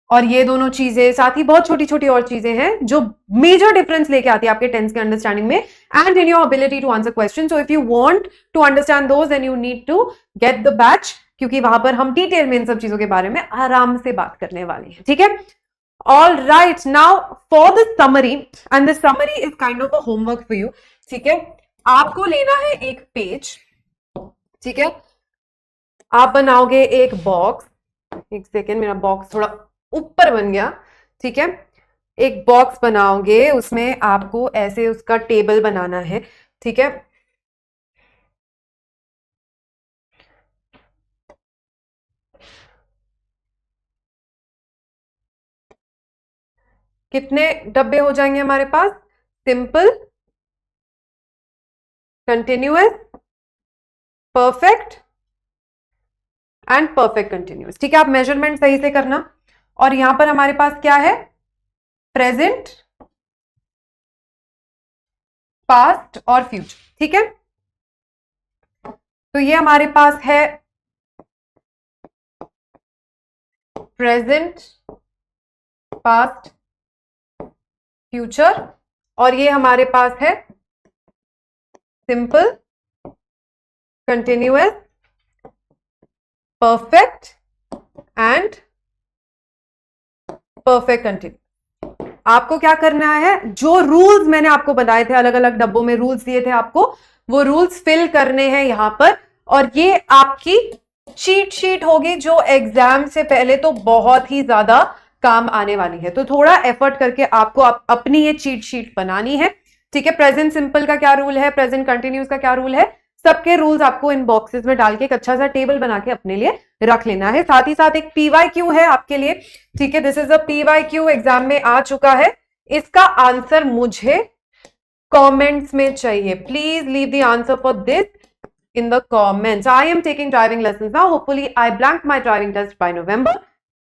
और ये दोनों चीजें, साथ ही बहुत छोटी छोटी और चीजें हैं जो मेजर डिफरेंस लेके आती है आपके टेंस के अंडरस्टैंडिंग में and in your ability to answer question. So if you want to understand those then you need to get the batch, क्योंकि वहां पर हम डिटेल में इन सब चीजों के बारे में आराम से बात करने वाले हैं। ठीक है, all right, now for the summary, and the summary is kind of a homework for you. ठीक है, आपको लेना है एक पेज। ठीक है, आप बनाओगे एक बॉक्स। एक सेकेंड, मेरा बॉक्स थोड़ा ऊपर बन गया। ठीक है, एक बॉक्स बनाओगे, उसमें आपको ऐसे उसका टेबल बनाना है। ठीक है, कितने डब्बे हो जाएंगे हमारे पास? Simple, continuous, perfect and perfect continuous. ठीक है, आप मेजरमेंट सही से करना। और यहां पर हमारे पास क्या है? प्रेजेंट, पास्ट और फ्यूचर। ठीक है, तो ये हमारे पास है प्रेजेंट, पास्ट, फ्यूचर, और ये हमारे पास है simple, continuous, perfect and perfect continuous. आपको क्या करना है? जो रूल्स मैंने आपको बताए थे, अलग अलग डब्बों में रूल्स दिए थे आपको, वो रूल्स फिल करने हैं यहां पर। और ये आपकी चीट शीट होगी जो एग्जाम से पहले तो बहुत ही ज्यादा काम आने वाली है। तो थोड़ा एफर्ट करके आपको अपनी ये चीट शीट बनानी है। ठीक है, प्रेजेंट सिंपल का क्या रूल है, प्रेजेंट कंटिन्यूस का क्या रूल है, सबके रूल्स आपको इन बॉक्सेस में डाल के एक अच्छा सा टेबल बना के अपने लिए रख लेना है। साथ ही साथ एक पीवाईक्यू है आपके लिए। ठीक है, this is a PYQ, exam में आ चुका है। इसका आंसर मुझे कमेंट्स में चाहिए। Please leave the answer for this in the comments. I am taking driving lessons now. Hopefully I blank my driving test by November.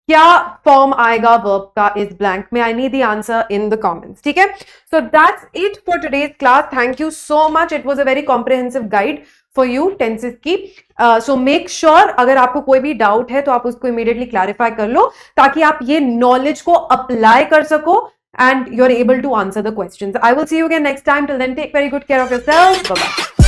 क्या फॉर्म आएगा वर्ब का इस ब्लैंक में? I need the answer in the comments. ठीक है, so that's it for today's class. Thank you so much, it was a very comprehensive guide for you tenses की। सो मेक श्योर अगर आपको कोई भी डाउट है तो आप उसको इमीडिएटली क्लैरिफाई कर लो, ताकि आप ये नॉलेज को अप्लाई कर सको and you're able to answer the questions. I will see you again next time. Till then, take very good care of yourself. Bye bye.